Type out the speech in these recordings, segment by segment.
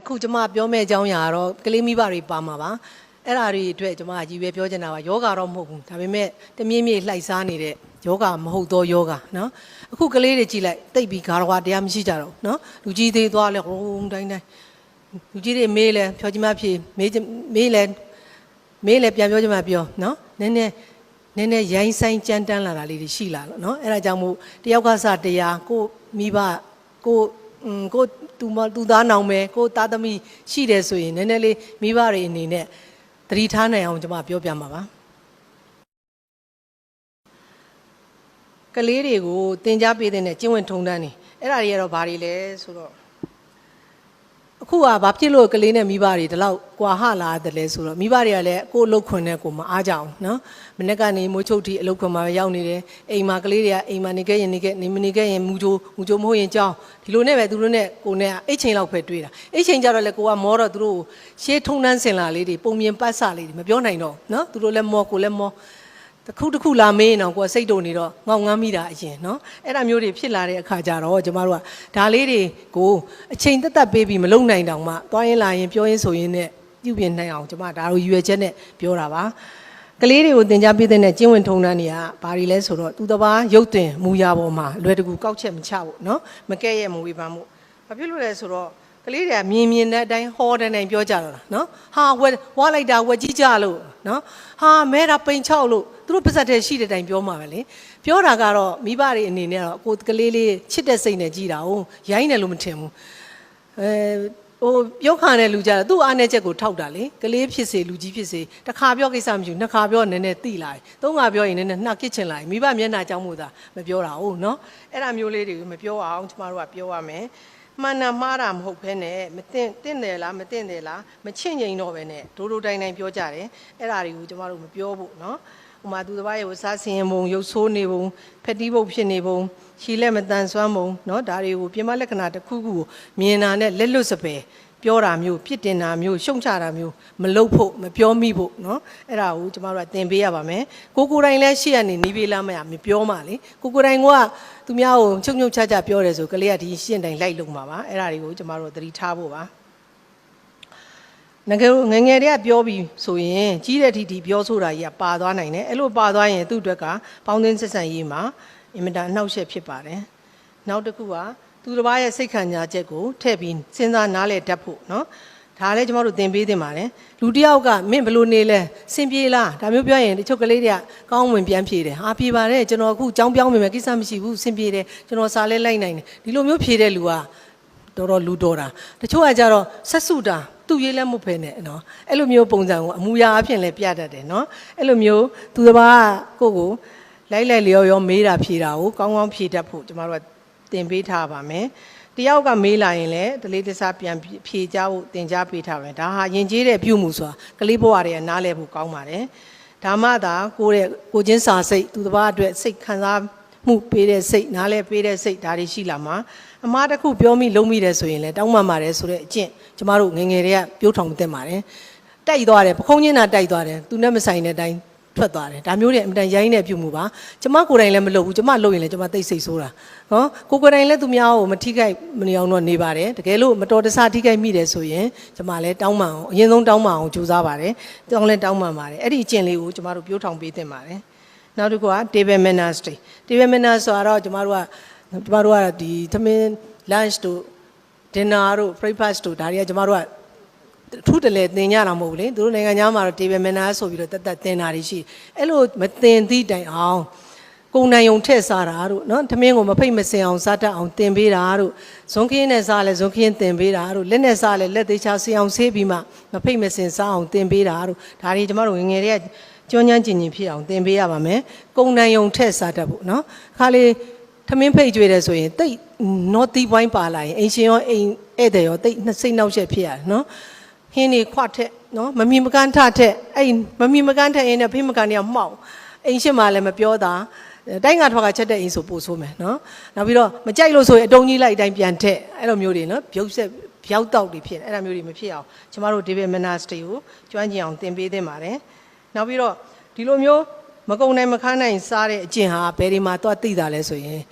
ခုကျမပြောမဲ့အကြောင်းအရာတော့ကလေးမိဘတွေပါမှာပါအဲ့ဒါတွေအတွက်ကျမအကြီးပဲပြောချင်တာပါယောဂတော့မဟုတ်ဘူးဒါပေမဲ့တမြင့်မြင့်လှိုက်စားနေတဲ့ယောဂမဟုတ်သောယောဂနော်အခုကလေးတွေကြည့်လိုက်တိတ်ပြီးဂါရဝတရားမရှိကြတော့နော်လူကြီးသေးသွားလဲဟိုတိုင်းလူကြီးတွေမေးလဲဖြောချင်မှဖြေမေးလဲပြန်ပြောချင်မှပြောနော်နည်းနည်းရိုင်းဆိုင်ကြမ်းတမ်းလာတာလေးတွေရှိလာလို့နော်အဲ့ဒါကြောင့်မို့တယောက်ကစတရားကိုမိဘကိုသူသားနောင်မယ်ကိုသားသမီးရှိတယ်ဆိုရင်နည်းနည်းလေးမိဘတွေအနေနဲ့သတိထားနိုင်အောင်ကျွန်မပြောပြမှာပါကလေးတွေကိုသင်ကြားပေးတဲ့ကျင့်ဝတ်ထုံတန်းနေအဲ့ဒါတွေကတော့ဘာတွေလဲဆိုတော့အခုကဘာဖြစ်လို့ကလေးနဲ့မိဘတွေဒီလောက်ကွာဟလာတယ်လဲဆိုတော့မိဘတွေကလည်းကိုယ်အလုပ်ခွင်နဲ့ကိုမအားကြအောင်နော်မနေ့ကနေမိုးချုပ်တီအလုပ်ခွင်မှာရောက်နေတယ်အိမ်မှာကလေးတွေကအိမ်မှာနေခဲ့ရင်မနေခဲ့ရင်မူကြိုမဟုတ်ရင်ကြောင်းဒီလိုနဲ့ပဲသူတို့နဲ့ကိုနဲ့အိတ်ချိန်လောက်ပဲတွေ့တာအိတ်ချိန်ကြတော့လေကိုကမောတော့သူတို့ရှေးထုံတန်းစင်လာလေးတွေပုံမြင်ပတ်စလေးတွေမပြောနိုင်တော့နော်သူတို့လည်းမောကိုလည်းမောတစ်ခုလာမေးရင်တော့ကိုယ်စိတ်တုန်နေတော့ငေါငမ်းမိတာအရင်နော်အဲ့ဒါမျိုးတွေဖြစ်လာတဲ့အခါကျတော့ကျမတို့ကဒါလေးတွေကိုအချိန်သက်ပေးပြီးမလုံနိုင်တောင်မှသွားရင်လာရင်ပြောရင်ဆိုရင်နဲ့ပြုပြင်နိုင်အောင်ကျမဒါတို့ရွယ်ချက်နဲ့ပြောတာပါကလေးတွေကိုသင်ကြားပေးတဲ့ကျင့်ဝင်ထုံတန်းတွေကဘာတွေလဲဆိုတော့သူတစ်ပါးရုပ်တင်မူရပေါ်မှာလွယ်တကူကောက်ချက်မချဖို့နော်မကဲ့ရဲ့မဝေဖန်မှုဘာဖြစ်လို့လဲဆိုတော့ကလေးတွေကမြင်တဲ့အတိုင်းဟောတဲ့တိုင်းပြောကြတော့တာနော်ဟာဝါလိုက်တာဝက်ကြီးကြလို့နော်ဟာမဲတာပိန်ချောက်လို့သူတို့ပါဇက်တဲ့ရှိတဲ့အတိုင်းပြောမှာပဲလေပြောတာကတော့မိဘတွေအနေနဲ့တော့ကိုကလေးလေးချစ်တဲ့စိတ်နဲ့ကြည်တာဟုတ်ရိုင်းတယ်လို့မထင်ဘူးပြောခံတဲ့လူကြတော့သူ့အားနဲ့ချက်ကိုထောက်တာလေကလေးဖြစ်စေလူကြီးဖြစ်စေတစ်ခါပြောကိစ္စမရှိဘူးနှစ်ခါပြောနည်းနည်းတိလာတယ်သုံးခါပြောရင်နည်းနည်းနှောက်ကစ်ချင်လာတယ်မိဘမျက်နှာကြောင်းမို့သာမပြောတာဟုတ်နော်အဲ့ဒါမျိုးလေးတွေမပြောအောင်ကျမတို့ကပြောရမယ်မှန်တာမှားတာမဟုတ်ဘဲနဲ့မတင့်တယ်လားမတင့်တယ်လားမချင့်ငိန်တော့ပဲနဲ့ဒိုးတိုင်းပြောကြတယ်အဲ့ဒါတွေကိုကျမတို့မပြောဘူးနော်ဟိုမှာသူတစ်ပါးရဲ့စားစင်ရင်ပုံရုပ်ဆိုးနေပုံဖက်တီးပုတ်ဖြစ်နေပုံခြေလက်မတန်ဆွမ်းပုံနော်ဒါတွေကိုပြင်မလက္ခဏာတစ်ခုခုကိုမြင်တာနဲ့လက်လွတ်စပယ်ပြောတာမျိုးပြစ်တင်တာမျိုးရှုံချတာမျိုးမလုပ်ဖို့မပြောမိဖို့နော်အဲ့ဒါကိုကျမတို့ကသင်ပေးရပါမယ်ကိုတိုင်းလည်းရှေ့ကနေနီးပေးလားမပြောမှလေကိုတိုင်းကသူများကိုချုပ်ချပြောတယ်ဆိုကလေးကဒီရှင်းတိုင်းလိုက်လုံမှာပါအဲ့ဒါတွေကိုကျမတို့သတိထားဖို့ပါငယ်တွေကပြောပြီးဆိုရင်ကြီးတဲ့ထိပြောဆိုတာကြီးကပါသွားနိုင်တယ်အဲ့လိုပါသွားရင်သူ့အတွက်ကပေါင်းသင်းဆက်ဆံရေးမှာအင်မတန်အနှောက်အယှက်ဖြစ်ပါတယ်နောက်တစ်ခုကသူတစ်ပါးရဲ့စိတ်ခံစားချက်ကိုထည့်ပြီးစဉ်းစားနားလည်တတ်ဖို့နော်ဒါလည်းကျမတို့သင်ပေးသင့်ပါတယ်လူတစ်ယောက်ကမင်းဘယ်လိုနေလဲစင်ပြေလားဒါမျိုးပြောရင်တချို့ကလေးတွေကကောင်းဝင်ပြန်ဖြေတယ်ဟာပြေပါတယ်ကျွန်တော်အခုကြောင်းပြောင်းမိမယ်ကိစ္စမရှိဘူးစင်ပြေတယ်ကျွန်တော်စာလဲလိုက်နိုင်တယ်ဒီလိုမျိုးဖြေတဲ့လူကတော်လူတော်တာတချို့ကကြတော့ဆက်စုတာသူ့ရေးလည်းမဟုတ်ဖ ೇನೆ နော်အဲ့လိုမျိုးပုံစံကိုအမူအရာအဖြစ်လည်းပြတတ်တယ်နော်အဲ့လိုမျိုးသူတစ်ပါးကိုလိုက်လျောမေးတာဖြေတာကိုကောင်းဖြေတတ်ဖို့ကျမတို့ကသင်ပေးထားပါမယ်တယောက်ကမေးလာရင်လည်းတလေးတစားပြန်ဖြေကြဖို့သင်ကြားပေးထားပါမယ်ဒါဟာယဉ်ကျေးတဲ့ပြုမှုဆိုတာကလေးဘဝတွေကနားလည်ဖို့ကောင်းပါတယ်ဒါမှသာကိုချင်းစာစိတ်သူတစ်ပါးအတွက်စိတ်ခံစားမှုပေးတဲ့စိတ်နားလည်ပေးတဲ့စိတ်ဒါတွေရှိလာမှာအမားတစ်ခုပြောမိလုံးမိတယ်ဆိုရင်လည်းတောင်းပန်ပါတယ်ဆိုတဲ့အကျင့်ကျမတို့ငယ်တွေကပြောထောင်သင့်ပါတယ်တိုက်သွားတယ်ပခုံးချင်းတာတိုက်သွားတယ်သူနဲ့မဆိုင်တဲ့အတိုင်းထွက်သွားတယ်ဒါမျိုးတွေအမြဲတမ်းရိုင်းနေပြုမှုပါကျမကိုယ်တိုင်လည်းမလုပ်ဘူးကျမလုပ်ရင်လည်းကျမသိစိတ်ဆိုးတာနော်ကိုယ်တိုင်လည်းသူများကိုမထိခိုက်မနေအောင်တော့နေပါတယ်တကယ်လို့မတော်တဆထိခိုက်မိတယ်ဆိုရင်ကျမလည်းတောင်းပန်အောင်အရင်ဆုံးတောင်းပန်အောင်ကြိုးစားပါတယ်တောင်းပန်ပါတယ်အဲ့ဒီအကျင့်လေးကိုကျမတို့ပြောထောင်ပေးသင့်ပါတယ်နောက်တစ်ခုက table manners ဆိုတော့ကျမတို့ကဒီသမင်း lunch တို့ dinner တို့ breakfast တို့ဒါတွေကကျမတို့ကထူးတယ်လေသင်ကြတာမဟုတ်ဘူးလေသူတို့နိုင်ငံသားမှာတော့ table manners ဆိုပြီးတော့တက်သင်တာတွေရှိအဲ့လိုမသင်သည့်တိုင်အောင်ကုံနိုင်ုံထည့်စားတာတို့နော်သမင်းကိုမဖိတ်မစင်အောင်စားတတ်အောင်သင်ပေးတာတို့ဇွန်ခင်းနဲ့စားလဲဇွန်ခင်းသင်ပေးတာတို့လက်နဲ့စားလဲလက်သေးချဆေးအောင်ဆေးပြီးမှမဖိတ်မစင်စားအောင်သင်ပေးတာတို့ဒါတွေကျမတို့ငယ်တွေကကျွမ်းကျင်ဖြစ်အောင်သင်ပေးရပါမယ်ကုံနိုင်ုံထည့်စားတတ်ဖို့နော်ခါလေးသမင်းဖိတ်ကြွေတယ်ဆိုရင်တိတ် not တီးပိုင်းပါလာရင်အင်ရှင်ရောအိမ်ဧည့်သည်ရောတိတ်နှစ်စိတ်နောက်ဆက်ဖြစ်ရတယ်နော်ဟင်းနေခွတ်ထက်နော်မမီမကန်ထထက်အဲ့မမီမကန်ထက်ရင်လည်းဖိမကန်တွေကမှောက်အိမ်ရှင်မှလည်းမပြောတာတိုင်းငါထွားကချက်တဲ့အိမ်ဆိုပို့ဆိုးမယ်နော်နောက်ပြီးတော့မကြိုက်လို့ဆိုရင်အတုံးကြီးလိုက်တိုင်းပြန်ထက်အဲ့လိုမျိုးတွေနော်ပြုတ်ဆက်ဖြောက်တောက်တွေဖြစ်အဲ့လိုမျိုးတွေမဖြစ်အောင်ကျမတို့ David Manners တွေကိုကျွမ်းကျင်အောင်သင်ပေးသင့်ပါတယ်နောက်ပြီးတော့ဒီလိုမျိုးမကုံနိုင်မခန်းနိုင်စားတဲ့အကျင့်ဟာဘယ်ဒီမှာသွားသိတာလဲဆိုရင်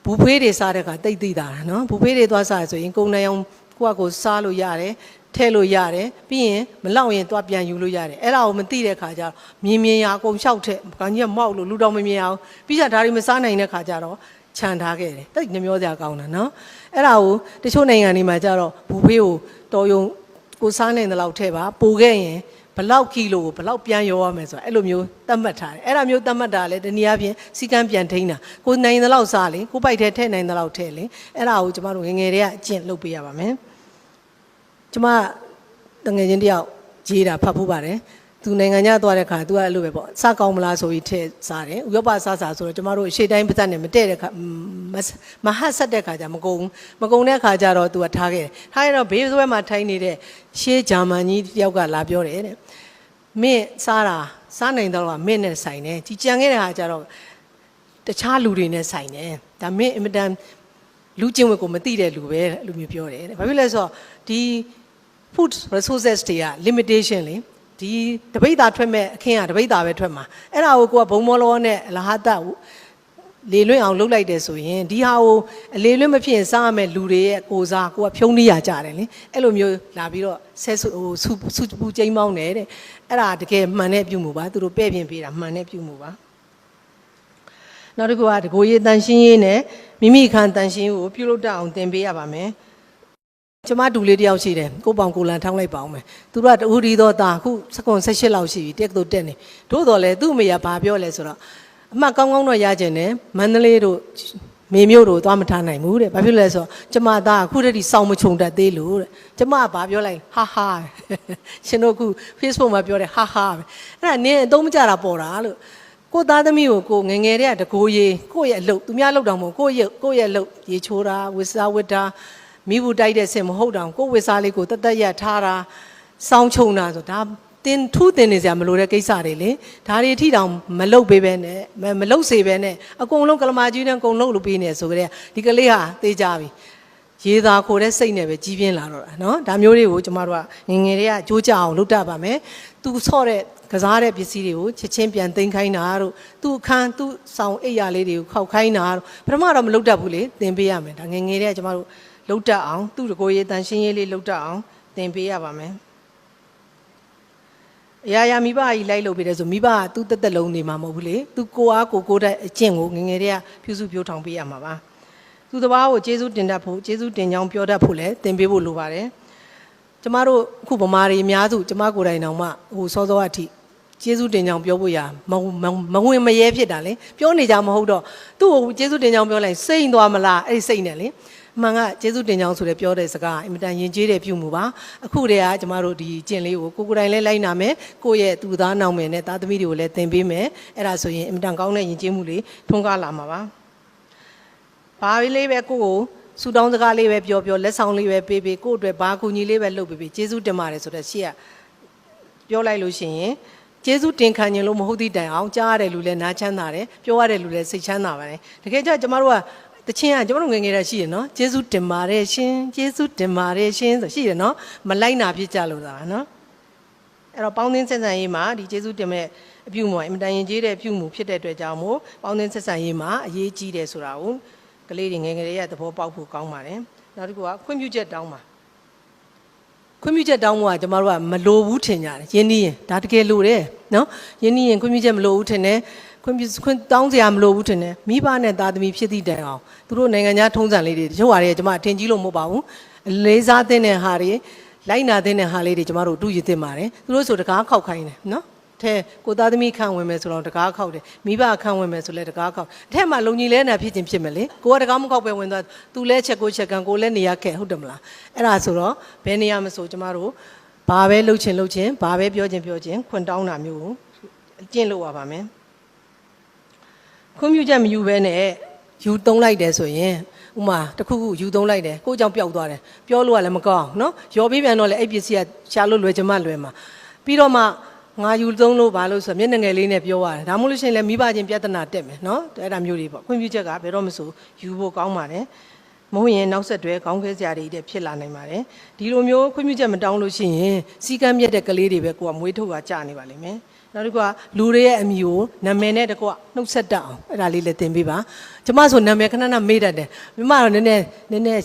ဘူဖေးတွေစားတဲ့အခါတိတ်သိတာနော်ဘူဖေးတွေသွားစားဆိုရင်ကုံနိုင်အောင်ကိုစားလို့ရတယ် ထဲလို့ရတယ်ပြီးရင်မလောက်ရင်သွားပြန်ယူလို့ရတယ်အဲ့ဒါကိုမသိတဲ့ခါကျတော့မြင်ရအကုန်လျှောက်ထက်ဘာကြီးကမောက်လို့လူတော်မမြင်အောင်ပြီးကြဒါတွေမစားနိုင်တဲ့ခါကျတော့ခြံထားခဲ့တယ်တိတ်နှမျောစရာကောင်းတာနော်အဲ့ဒါကိုတချို့နိုင်ငံတွေမှာကျတော့ဘူဖေးကိုတော်ယုံကိုစားနိုင်တဲ့လောက်ထဲပါပိုခဲ့ရင်ဘလောက်ကီလိုကိုဘလောက်ပြန်ရောရမယ်ဆိုတာအဲ့လိုမျိုးသတ်မှတ်ထားတယ်အဲ့ဒါမျိုးသတ်မှတ်တာလေတနည်းအားဖြင့်စီကံပြန်ထိန်းတာကိုနိုင်တဲ့လောက်စားလေကိုပိုက်ထဲထည့်နိုင်တဲ့လောက်ထည့်လေအဲ့ဒါကိုကျမတို့ငငယ်တွေကအကျင့်လုပ်ပေးရပါမယ်ကျမတငယ်ချင်းတယောက်ရေးတာဖတ်ဖို့ပါတယ်သူနိုင်ငံခြားသွားတဲ့ခါသူကအဲ့လိုပဲပေါ့စားကောင်းမလားဆိုပြီးထည့်စားတယ်ဥရောပစားဆိုတော့ကျမတို့ရှေ့တိုင်းပါဇက်နဲ့မတည့်တဲ့ခါမဟတ်ဆက်တဲ့ခါကျမကုန်တဲ့ခါကျတော့သူကထားခဲ့တယ်ထားရတော့ဘေးဆွဲမှာထိုင်နေတဲ့ရှေးဂျာမန်ကြီးတယောက်ကလာပြောတယ်တဲ့မင်းစားနိုင်တော့ကမင်းနဲ့ဆိုင်တယ်ဒီကြံခဲ့တဲ့ခါကျတော့တခြားလူတွေနဲ့ဆိုင်တယ်ဒါမင်းအင်မတန်လူချင်းဝက်ကိုမသိတဲ့လူပဲအဲ့လိုမျိုးပြောတယ်တဲ့ဘာဖြစ်လဲဆိုတော့ဒီ food resources တွေက limitation လေဒီတပိတ်တာထွက်မဲ့အခင်းကတပိတ်တာပဲထွက်မှာအဲ့ဒါကိုကိုကဘုံမောလောနဲ့အလဟာတလေလွင့်အောင်လုပ်လိုက်တယ်ဆိုရင်ဒီဟာကိုအလေလွင့်မဖြစ်ရင်စားရမယ့်လူတွေရဲ့ကိုစားကိုကဖြုံးနေရကြတယ်လေအဲ့လိုမျိုးလာပြီးတော့ဆဲဆူပူကျိန်းမောင်းတယ်တဲ့အဲ့ဒါတကယ်မှန်တဲ့ပြုမှုပါသူတို့ပဲ့ပြင်ပေးတာမှန်တဲ့ပြုမှုပါနောက်တစ်ခုကတကိုရေးတန်ရှင်းရေးနဲ့မိမိခံတန်ရှင်းရေးကိုပြုလုပ်တတ်အောင်သင်ပေးရပါမယ်ကျမတူလေးတယောက်ရှိတယ်ကိုပေါင်ကိုလန်ထောင်းလိုက်ပါအောင်မယ်သူတို့ကတူဒီတော့တာအခု18လောက်ရှိပြီတက်တော့တက်နေတို့တော်လဲသူ့အမေကဘာပြောလဲဆိုတော့အမှတ်ကောင်းကောင်းတော့ရကျင်တယ်မန္တလေးတို့မေမျိုးတို့သွားမထားနိုင်ဘူးတဲ့ဘာဖြစ်လဲဆိုတော့ကျမသားအခုတည်းစောင်းမချုံတတ်သေးလို့တဲ့ကျမကဘာပြောလိုက်ဟာဟာရှင်တို့အခု Facebook မှာပြောတယ်ဟာဟာပဲအဲ့ဒါနင်းအသုံးမကျတာပေါ်တာလို့ကိုသားသမီးကိုကိုငငယ်တဲ့တကိုးရေးကိုယ့်ရဲ့အလုပ်သူများလုပ်တောင်မဟုတ်ကိုယ့်ရဲ့အလုပ်ရေချိုးတာဝစ်စားဝစ်တာမိဘူးတိုက်တဲ့ဆင်မဟုတ်တောင်ကိုဝစ်စားလေးကိုတတ်ရထားတာစောင်းချုံတာဆိုဒါတင်ထူးတင်နေစရာမလိုတဲ့ကိစ္စတွေလေဒါတွေအထိတောင်မလုပ်ပေးပဲနဲ့မလုပ်စေပဲနဲ့အကုန်လုံးကလမာကြီးနဲ့အကုန်လုံးလုပ်ပေးနေဆိုကြတဲ့ဒီကလေးဟာသိကြပြီရေသာခိုတဲ့စိတ်နဲ့ပဲကြီးပြင်းလာတော့တာเนาะဒါမျိုးတွေကိုကျမတို့ကငငယ်တွေကကြိုးကြအောင်လုပ်တတ်ပါမယ်သူဆော့တဲ့ကစားတဲ့ပစ္စည်းတွေကိုချက်ချင်းပြန်သိမ်းခိုင်းတာတို့သူ့အခန်းသူ့ဆောင်အိပ်ယာလေးတွေကိုခောက်ခိုင်းတာတို့ပထမတော့မလုပ်တတ်ဘူးလေသင်ပေးရမယ်ဒါငငယ်တွေကကျမတို့လုပ်တတ်အောင်သူ့တကိုယ်ရေးတန်ရှင်းရေးလေးလုပ်တတ်အောင်သင်ပေးရပါမယ်အရာမိဘကြီးလိုက်လုပ်ပေးတယ်ဆိုမိဘကသူ့တက်တက်လုံးနေမှာမဟုတ်ဘူးလေသူကိုအားကိုတဲ့အကျင့်ကိုငငယ်တွေကဖြူစုပြိုးထောင်ပေးရမှာပါသူတဘာကိုကျေးဇူးတင်တတ်ဖို့ကျေးဇူးတင်ကြောင်းပြောတတ်ဖို့လည်းသင်ပေးဖို့လိုပါတယ်ကျမတို့အခုဗမာတွေအများစုကျမကိုယ်တိုင်တောင်မှဟိုစောစောအထိကျေးဇူးတင်ကြောင်းပြောဖို့ရမဝင်မရဲဖြစ်တာလေပြောနေကြမဟုတ်တော့သူ့ကိုကျေးဇူးတင်ကြောင်းပြောလိုက်စိတ်သွားမလားအဲ့ဒီစိတ်နဲ့လေအမှန်ကကျေးဇူးတင်ကြောင်းဆိုတဲ့ပြောတဲ့စကားအင်မတန်ယဉ်ကျေးတဲ့ပြုမှုပါအခုတည်းကကျမတို့ဒီကျင့်လေးကိုကိုယ်တိုင်လည်းလိုက်နာမယ်ကိုယ့်ရဲ့သူသားနောင်မယ်နဲ့သားသမီးတွေကိုလည်းသင်ပေးမယ်အဲ့ဒါဆိုရင်အင်မတန်ကောင်းတဲ့ယဉ်ကျေးမှုလေးထွန်းကားလာမှာပါဘာလေးပဲကိုယ့်ကိုဆူတောင်းစကားလေးပဲပြောလက်ဆောင်လေးပဲပေးကိုယ့်အတွက်ဘာကူညီလေးပဲလုပ်ပေးကျေးဇူးတင်ပါတယ်ဆိုတဲ့ရှေ့ကပြောလိုက်လို့ရှိရင်ကျေးဇူးတင်ခံရင်လို့မဟုတ်သည့်တိုင်အောင်ကြားရတဲ့လူလည်းနားချမ်းသာတယ်ပြောရတဲ့လူလည်းစိတ်ချမ်းသာပါတယ်တကယ်ကျကျမတို့ကတချင်းကကျမတို့ငယ်ငယ်တည်းရှိရနော်ကျေးဇူးတင်ပါတယ်ရှင်ကျေးဇူးတင်ပါတယ်ရှင်ဆိုရှိရနော်မလိုက်နာဖြစ်ကြလို့သာနော်အဲ့တော့ပေါင်းသင်းဆက်ဆံရေးမှာဒီကျေးဇူးတင်မဲ့အပြုမှုအင်မတန်ရင်ကျေးတဲ့ပြုမှုဖြစ်တဲ့အတွက်ကြောင့်မို့ပေါင်းသင်းဆက်ဆံရေးမှာအရေးကြီးတယ်ဆိုတာကိုကလေးတွေငယ်ငယ်လေးရသဘောပေါက်ဖို့ကောင်းပါတယ်နောက်တစ်ခုကခွင့်ပြုချက်တောင်းပါခွင့်ပြုချက်တောင်းဖို့ကကျမတို့ကမလိုဘူးထင်ကြတယ်ယင်းနှီးရင်ဒါတကယ်လိုတယ်နော်ယင်းနှီးရင်ခွင့်ပြုချက်မလိုဘူးထင်တယ်ခွင့်တောင်းစရာမလိုဘူးထင်တယ်မိဘနဲ့သားသမီးဖြစ်သည့်တိုင်အောင်သူတို့နိုင်ငံခြားထုံးစံလေးတွေတချို့ဟာတွေကျမအထင်ကြီးလို့မဟုတ်ပါဘူးလေးစားတဲ့ဟာတွေလိုက်နာတဲ့ဟာလေးတွေကျမတို့တူရည်တင်ပါတယ်သူတို့ဆိုတကားခောက်ခိုင်းတယ်နော်ထဲကိုသားသမီးခံဝင်မယ်ဆိုတော့တကားခောက်တယ်မိဘခံဝင်မယ်ဆိုလဲတကားခောက်အထက်မှာလုံကြီးလဲနာဖြစ်ခြင်းဖြစ်မယ်လေကိုကတကားမခောက်ပဲဝင်သွားသူလဲချက်ကိုချက်ကန်ကိုလဲနေရခဲ့ဟုတ်တယ်မလားအဲ့ဒါဆိုတော့ဘယ်နေရာမဆိုကျမတို့ဘာပဲလှုပ်ခြင်းဘာပဲပြောခြင်းခွန်တောင်းတာမျိုးကိုအကျင့်လုပ်ရပါမယ်ခွင့်ပြုချက်မယူဘဲနဲ့ယူသုံးလိုက်တယ်ဆိုရင်ဥမာတခုခုယူသုံးလိုက်တယ်ကိုကြောင့်ပျောက်သွားတယ်ပြောလို့ကလည်းမကောင်းနော်ရော်ပြီးပြန်တော့လေအဲ့ပစ္စည်းကရှာလို့လွယ်ချင်မှလွယ်မှာပြီးတော့မှငါယူသုံးလို့ဘာလို့ဆိုမျက်နှာငယ်လေးနဲ့ပြောရတယ်ဒါမှမဟုတ်လို့ရှိရင်လည်းမိဘချင်းပြဿနာတက်မယ်နော်အဲ့ဒါမျိုးတွေပေါ့ခွင့်ပြုချက်ကဘယ်တော့မှဆိုယူဖို့ကောင်းပါတယ်မဟုတ်ရင်နောက်ဆက်တွဲခေါင်းခဲစရာတွေဖြစ်လာနိုင်ပါတယ်ဒီလိုမျိုးခွင့်ပြုချက်မတောင်းလို့ရှိရင်စီကံမြက်တဲ့ကလေးတွေပဲကိုကမွေးထုတ်တာကြာနေပါလိမ့်မယ်နောက်တစ်ခုကလူတွေရဲ့အမည်ကိုနာမည်နဲ့တကွနှုတ်ဆက်တတ်အောင်အဲ့ဒါလေးလည်းသင်ပေးပါကျမဆိုနာမည်ခဏမေ့တတ်တယ်မိမတော့နည်းနည်း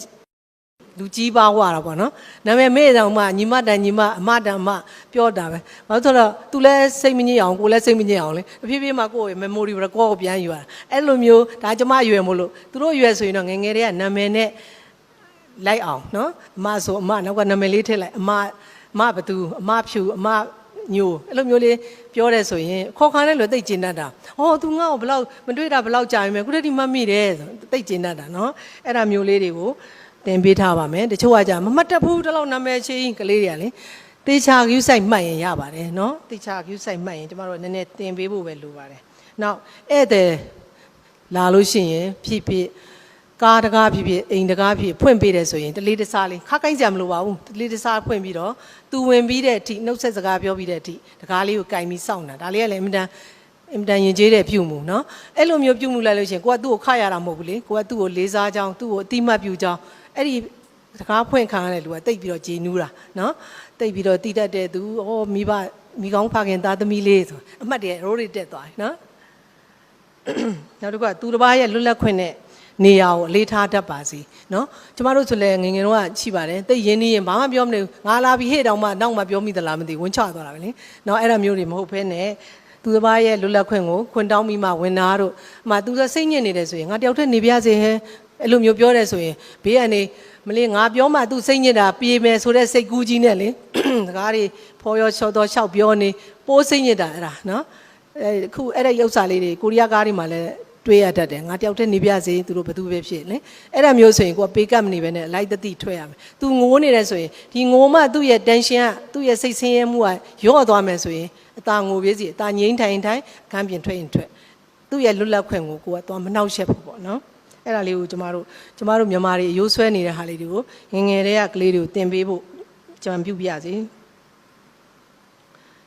လူကြီးပါဝါတာပေါ့နော်နာမည်မေ့တောင်မှညီမတန်ညီမအမတန်အမပြောတာပဲဘာလို့ဆိုတော့ तू လည်းစိတ်မငြိမ်အောင်ကိုလည်းစိတ်မငြိမ်အောင်လေအဖြည်းဖြည်းမှကိုယ့်ရဲ့ memory record ကိုပြန်ယူရတာအဲ့လိုမျိုးဒါကျမရွယ်မို့လို့သူတို့ရွယ်ဆိုရင်တော့ငယ်ငယ်တွေကနာမည်နဲ့လိုက်အောင်နော်အမဆိုအမနောက်ကနာမည်လေးထည့်လိုက်အမဘသူအမဖြူအမညိုအဲ့လိုမျိုးလေးပြောတယ်ဆိုရင်ခေါ်ခါနဲ့လို့တိတ်ကျင်တတ်တာဟော तू ငါ့ကိုဘလောက်မတွေ့တာဘလောက်ကြာပြီမဲ့ခုတည်းကမှတ်မိတယ်ဆိုတိတ်ကျင်တတ်တာနော်အဲ့ဒါမျိုးလေးတွေကိုတင်ပေးထားပါမယ်တချို့ကကြာမမှတ်တတ်ဘူးတလောက်နာမည်ချင်းကလေးတွေကလေတေချာ view site မှတ်ရင်ရပါတယ်နော်တေချာ view site မှတ်ရင်ကျမတို့နည်းနည်းတင်ပေးဖို့ပဲလိုပါတယ်နောက်ဧည့်သည်လာလို့ရှိရင်ဖြစ်ဖြစ်ကားတကားဖြစ်ဖြစ်အိမ်တကားဖြစ်ဖွင့်ပေးတယ်ဆိုရင်တလေးတစားလေးခါကိုင်းကြမလို့ပါဘူးတလေးတစားဖွင့်ပြီးတော့သူဝင်ပြီးတဲ့အထိနှုတ်ဆက်စကားပြောပြီးတဲ့အထိတကားလေးကိုကင်ပြီးစောင့်တာဒါလေးကလည်းအင်မတန်ရင်ကျေးတဲ့ပြုမှုเนาะအဲ့လိုမျိုးပြုမှုလိုက်လို့ရှိရင်ကိုကသူ့ကိုခရရတာမဟုတ်ဘူးလေကိုကသူ့ကိုလေးစားကြောင်းသူ့ကိုအတိမတ်ပြုကြောင်းအဲ့ဒီစကားဖွင့်ခံရတဲ့လူကတိတ်ပြီးတော့ဂျေနူးတာเนาะတိတ်ပြီးတော့တည်တတ်တဲ့သူဩမိကောင်းဖခင်သားသမီးလေးဆိုအမှတ်တရရိုးတွေတက်သွားတယ်เนาะနောက်တစ်ခုကသူတစ်ပါးရဲ့လွတ်လပ်ခွင့်နဲ့နေရာကိုအလေးထားတတ်ပါစေเนาะကျမတို့ဆိုလည်းငယ်ငယ်တော့ရှိပါတယ်တိတ်ရင်းနှီးရင်ဘာမှပြောမနေဘူးငါလာပြီးဟေ့တောင်မှနောက်မှပြောမိသလားမသိဝင်ချသွားတာပဲလေเนาะအဲ့ဒါမျိုးတွေမဟုတ်ဘဲနဲ့သူတစ်ပါးရဲ့လွတ်လပ်ခွင့်ကိုခွင့်တောင်းပြီးမှဝင်တာတို့အမှသူကစိတ်ညစ်နေတယ်ဆိုရင်ငါတယောက်တည်းနေပြစေဟဲအဲ့လိုမျိုးပြောတယ်ဆိုရင်ဘေးကနေမလေးငါပြောမှသူစိတ်ညစ်တာပြေမယ်ဆိုတဲ့စိတ်ကူးကြီးနဲ့လေစကားတွေဖော်ရောချောတော့ရှောက်ပြောနေပိုးစိတ်ညစ်တာအဲ့ဒါเนาะအခုအဲ့ဒီဥစ္စာလေးတွေကိုရီးယားကားတွေမှာလည်းတွေးရတတ်တယ်ငါတယောက်တည်းနေပြစေသူတို့ဘသူပဲဖြစ်လေအဲ့ဒါမျိုးဆိုရင်ကိုကပေးကပ်မနေပဲနဲ့လိုက်တတိထွက်ရမယ်သူငိုးနေတယ်ဆိုရင်ဒီငိုမှသူ့ရဲ့ tension ကသူ့ရဲ့စိတ်ဆင်းရဲမှုကရော့သွားမယ်ဆိုရင်အตาငိုပြေးစီအตาငိမ့်ထိုင်ခန်းပြင်ထွက်ရင်ထွက်သူ့ရဲ့လွတ်လပ်ခွင့်ကိုကိုကသွားမနှောက်ယှက်ဘူးပေါ့နော်အဲ့ဒါလေးကိုကျမတို့မြန်မာတွေအယိုးဆွဲနေတဲ့ဟာလေးတွေကိုငငယ်တည်းကကလေးတွေကိုတင်ပေးဖို့ကြံပြုပြစ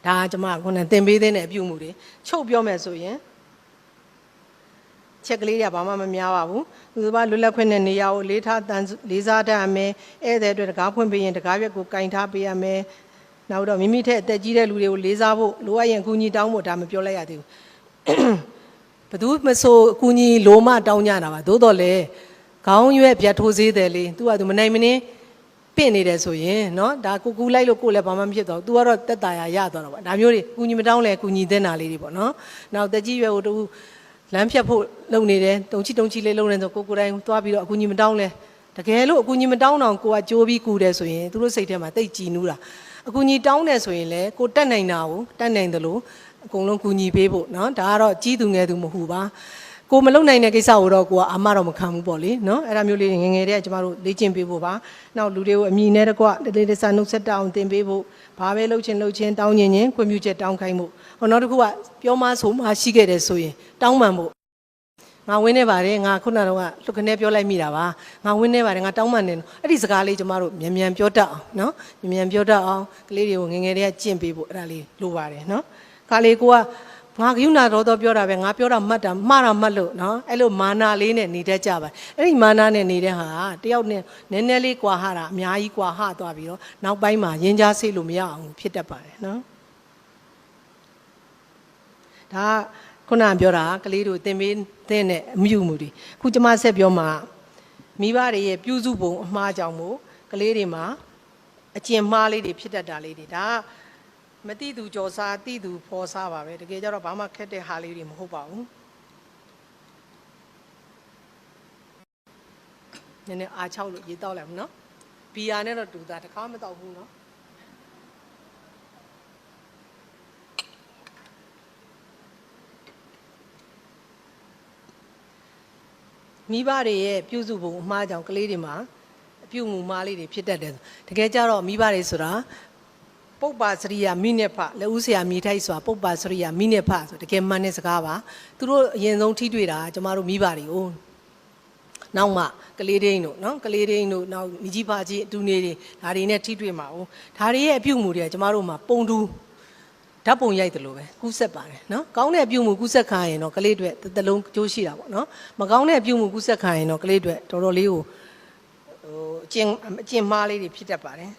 ီဒါကကျမခုနတင်ပေးတဲ့အပြုမှုတွေချုပ်ပြောမယ်ဆိုရင်ချက်ကလေးတွေကဘာမှမများပါဘူးသူတို့ကလွတ်လပ်ခွင့်နဲ့နေရာကိုလေးစားတတ်ရမယ်ဧည့်သည်အတွက်တကားဖွင့်ပေးရင်တကားရွက်ကိုကင်ထားပေးရမယ်နောက်တော့မိမိထက်အသက်ကြီးတဲ့လူတွေကိုလေးစားဖို့လိုအပ်ရင်အကူအညီတောင်းဖို့ဒါမပြောလိုက်ရသေးဘူးဘသူမဆိုအကူအညီလိုမှတောင်းကြတာပါသို့တော်လည်းခေါင်းရွက်ပြတ်ထိုးစေးတယ်လေသူကသူမနိုင်မနှင်းပြင့်နေတယ်ဆိုရင်เนาะဒါကူလိုက်လို့ကိုလည်းဘာမှမဖြစ်တော့သူကတော့တက်တာရသွားတော့ဗောဒါမျိုးတွေအကူအညီမတောင်းလဲအကူအညီသင့်တာလေးတွေပေါ့နော်နောက်တက်ကြီးရွယ်ကိုတူလမ်းဖြတ်ဖို့လုပ်နေတယ်တုံချီလေးလုပ်နေဆိုကိုတိုင်းသွားပြီးတော့အကူအညီမတောင်းလဲတကယ်လို့အကူအညီမတောင်းတော့ကိုကကြိုးပြီးကူတယ်ဆိုရင်သူတို့စိတ်ထဲမှာတိတ်ကြည်နူးတာအကူအညီတောင်းတယ်ဆိုရင်လေကိုတက်နိုင်တာကိုတက်နိုင်တယ်လို့အကုန်လုံးကူညီပေးဖို့เนาะဒါကတော့ကြီးသူငယ်သူမဟုတ်ပါကိုမလုံနိုင်တဲ့ကိစ္စကိုတော့ကိုကအမတော့မခံဘူးပေါ့လေเนาะအဲ့ဒါမျိုးလေးငငယ်တည်းကကျမတို့လေ့ကျင့်ပေးဖို့ပါနောက်လူတွေကိုအမိနဲ့တကွတလေးတစားနှုတ်ဆက်တောင်းတင်ပေးဖို့ဘာပဲလှုပ်ချင်းတောင်းရင်ခွင့်ပြုချက်တောင်းခိုင်းဖို့ဟောနောက်တစ်ခုကပြောမဆိုမှရှိခဲ့တယ်ဆိုရင်တောင်းပန်ဖို့ငါဝင်းနေပါတယ်ငါခုနကတော့လှုပ်ခနဲ့ပြောလိုက်မိတာပါငါဝင်းနေပါတယ်ငါတောင်းပန်နေအဲ့ဒီစကားလေးကျမတို့မြန်ပြောတတ်အောင်เนาะမြန်ပြောတတ်အောင်ကလေးတွေကိုငငယ်တည်းကကျင့်ပေးဖို့အဲ့ဒါလေးလိုပါတယ်เนาะခါလေးကိုကငါကယူနာတော့ပြောတာပဲငါပြောတာမှတ်တာမှားတာမှတ်လို့เนาะအဲ့လိုမာနာလေးနဲ့နေတတ်ကြပါအဲ့ဒီမာနာနဲ့နေတဲ့ဟာတယောက်နဲ့နည်းနည်းလေးကွာဟတာအများကြီးကွာဟသွားပြီးတော့နောက်ပိုင်းမှာရင်ကြားစိတ်လို့မရအောင်ဖြစ်တတ်ပါတယ်เนาะဒါခုနပြောတာကလေးတို့သင်ပေးတဲ့အမြုမှုတွေခုကျမဆက်ပြောမှာမိဘတွေရဲ့ပြုစုပုံအမှားကြောင့်မို့ကလေးတွေမှာအကျင့်မှားလေးတွေဖြစ်တတ်တာလေးတွေဒါမတိသူကြော်စားတိသူဖော်စားပါပဲတကယ်ကြတော့ဘာမှခက်တဲ့ဟာလေးတွေမဟုတ်ပါဘူးနည်းနည်းအားချောက်လို့ရေတောက်လိုက်မနော်ဘီယာနဲ့တော့တူတာတခါမတောက်ဘူးနော်မိဘတွေရဲ့ပြုစုပုံအမှားကြောင့်ကလေးတွေမှာအပြုမှုမှားလေးတွေဖြစ်တတ်တယ်တကယ်ကြတော့မိဘတွေဆိုတာပုပ္ပါစရိယမိနစ်ဖလက်ဦးဆရာမိထိုက်ဆိုတာပုပ္ပါစရိယမိနစ်ဖဆိုတကယ်မှန်တဲ့စကားပါသူတို့အရင်ဆုံးထိတွေ့တာကျမတို့မိဘတွေကိုနောက်မှကလေးဒိန်းတို့နော်ကလေးဒိန်းတို့နောက်မိကြီးဖကြီးအတူနေတွေဒါတွေနဲ့ထိတွေ့မှာ哦ဒါတွေရဲ့အပြုမှုတွေကကျမတို့မှာပုံတူဓာတ်ပုံရိုက်တယ်လို့ပဲကူးဆက်ပါတယ်နော်ကောင်းတဲ့အပြုမှုကူးဆက်ခံရင်တော့ကလေးတွေတစ်လုံးကျိုးရှိတာပေါ့နော်မကောင်းတဲ့အပြုမှုကူးဆက်ခံရင်တော့ကလေးတွေတော်တော်လေးကိုအကျင့်မှားလေးတွေဖြစ်တတ်ပါတယ်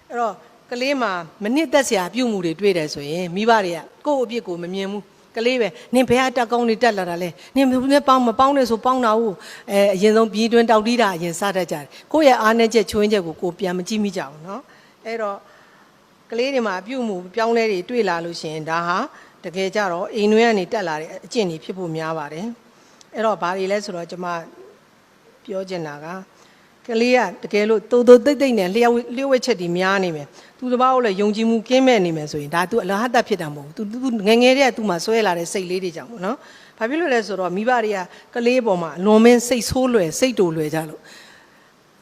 အဲ့တော့ကလေးမှာမနစ်သက်စရာပြုမှုတွေတွေ့တယ်ဆိုရင်မိဘတွေကကိုယ့်အပြစ်ကိုမမြင်ဘူး ကလေးပဲနင်ဘယ်အတက်ကောင်းနေတက်လာတာလဲနင်နဲ့ပေါင်းမပေါင်းနဲ့ဆိုပေါင်းတာဟုတ်အရင်ဆုံးပြည်တွင်တောက်တီးတာအရင်စတတ်ကြတယ်ကိုယ့်ရဲ့အားနည်းချက်ချွင်းချက်ကိုပြန်မကြည့်မိကြဘူးနော်အဲ့တော့ကလေးတွေမှာအပြုတ်မှုပြောင်းလဲတွေတွေ့လာလို့ရှိရင်ဒါဟာတကယ်ကြတော့အိမ်တွင်းကနေတက်လာတဲ့အကျင့်တွေဖြစ်ဖို့များပါတယ်အဲ့တော့ဘာတွေလဲဆိုတော့ကျွန်မပြောချင်တာကကလေးကတကယ်လို့တိုးတိုးတိတ်တိတ်နဲ့လျှို့ဝှက်ချက်တွေများနေမယ်သူတစ်ပါးကိုလည်းယုံကြည်မှုကင်းမဲ့နေမယ်ဆိုရင်ဒါ तू အလဟတ်ဖြစ်တာမဟုတ်ဘူး तू ငငယ်တည်းက तू မှာဆွဲလာတဲ့စိတ်လေးတွေကြောင့်ပေါ့နော်ဘာဖြစ်လို့လဲဆိုတော့မိဘတွေကကလေးပေါ်မှာလွန်မင်းစိတ်ဆိုးလွယ်စိတ်တူလွယ်ကြလို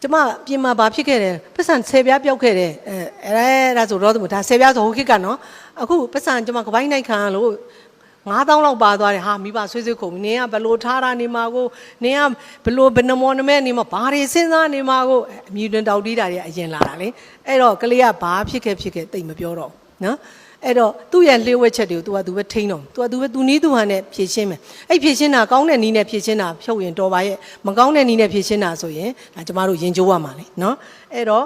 ့ကျမပြင်မှာဘာဖြစ်ခဲ့တယ်ပတ်စံ10ပြားပြောက်ခဲ့တယ်အဲဒါဆိုတော့ဒါ10ပြားဆိုဟိုခေတ်ကနော်အခုပတ်စံကျမကပိုင်းနိုင်ခံလို့9000လောက်ပါသွားတယ်ဟာမိဘဆွေးဆွေးခုံနင်းကဘလို့ထားတာနေမှာကိုနင်းကဘလို့ဘယ်နှမောနမဲနေမှာဘာတွေစဉ်းစားနေမှာကိုအမြူတွင်တောက်တီးတာတွေအရင်လာတာလေအဲ့တော့ကလေးကဘာဖြစ်ခဲ့တိတ်မပြောတော့နော်အဲ့တော့သူ့ရဲ့လျှို့ဝှက်ချက်တွေကို तू ပဲထိန်းတော့ तू ပဲသူနီးသူဟန်နဲ့ဖြည့်ရှင်းမယ်အဲ့ဖြည့်ရှင်းတာကောင်းတဲ့နီးနဲ့ဖြည့်ရှင်းတာဖြုတ်ရင်တော်ပါရဲ့မကောင်းတဲ့နီးနဲ့ဖြည့်ရှင်းတာဆိုရင်ဒါကျမတို့ရင်ကျိုးရမှာလေနော်အဲ့တော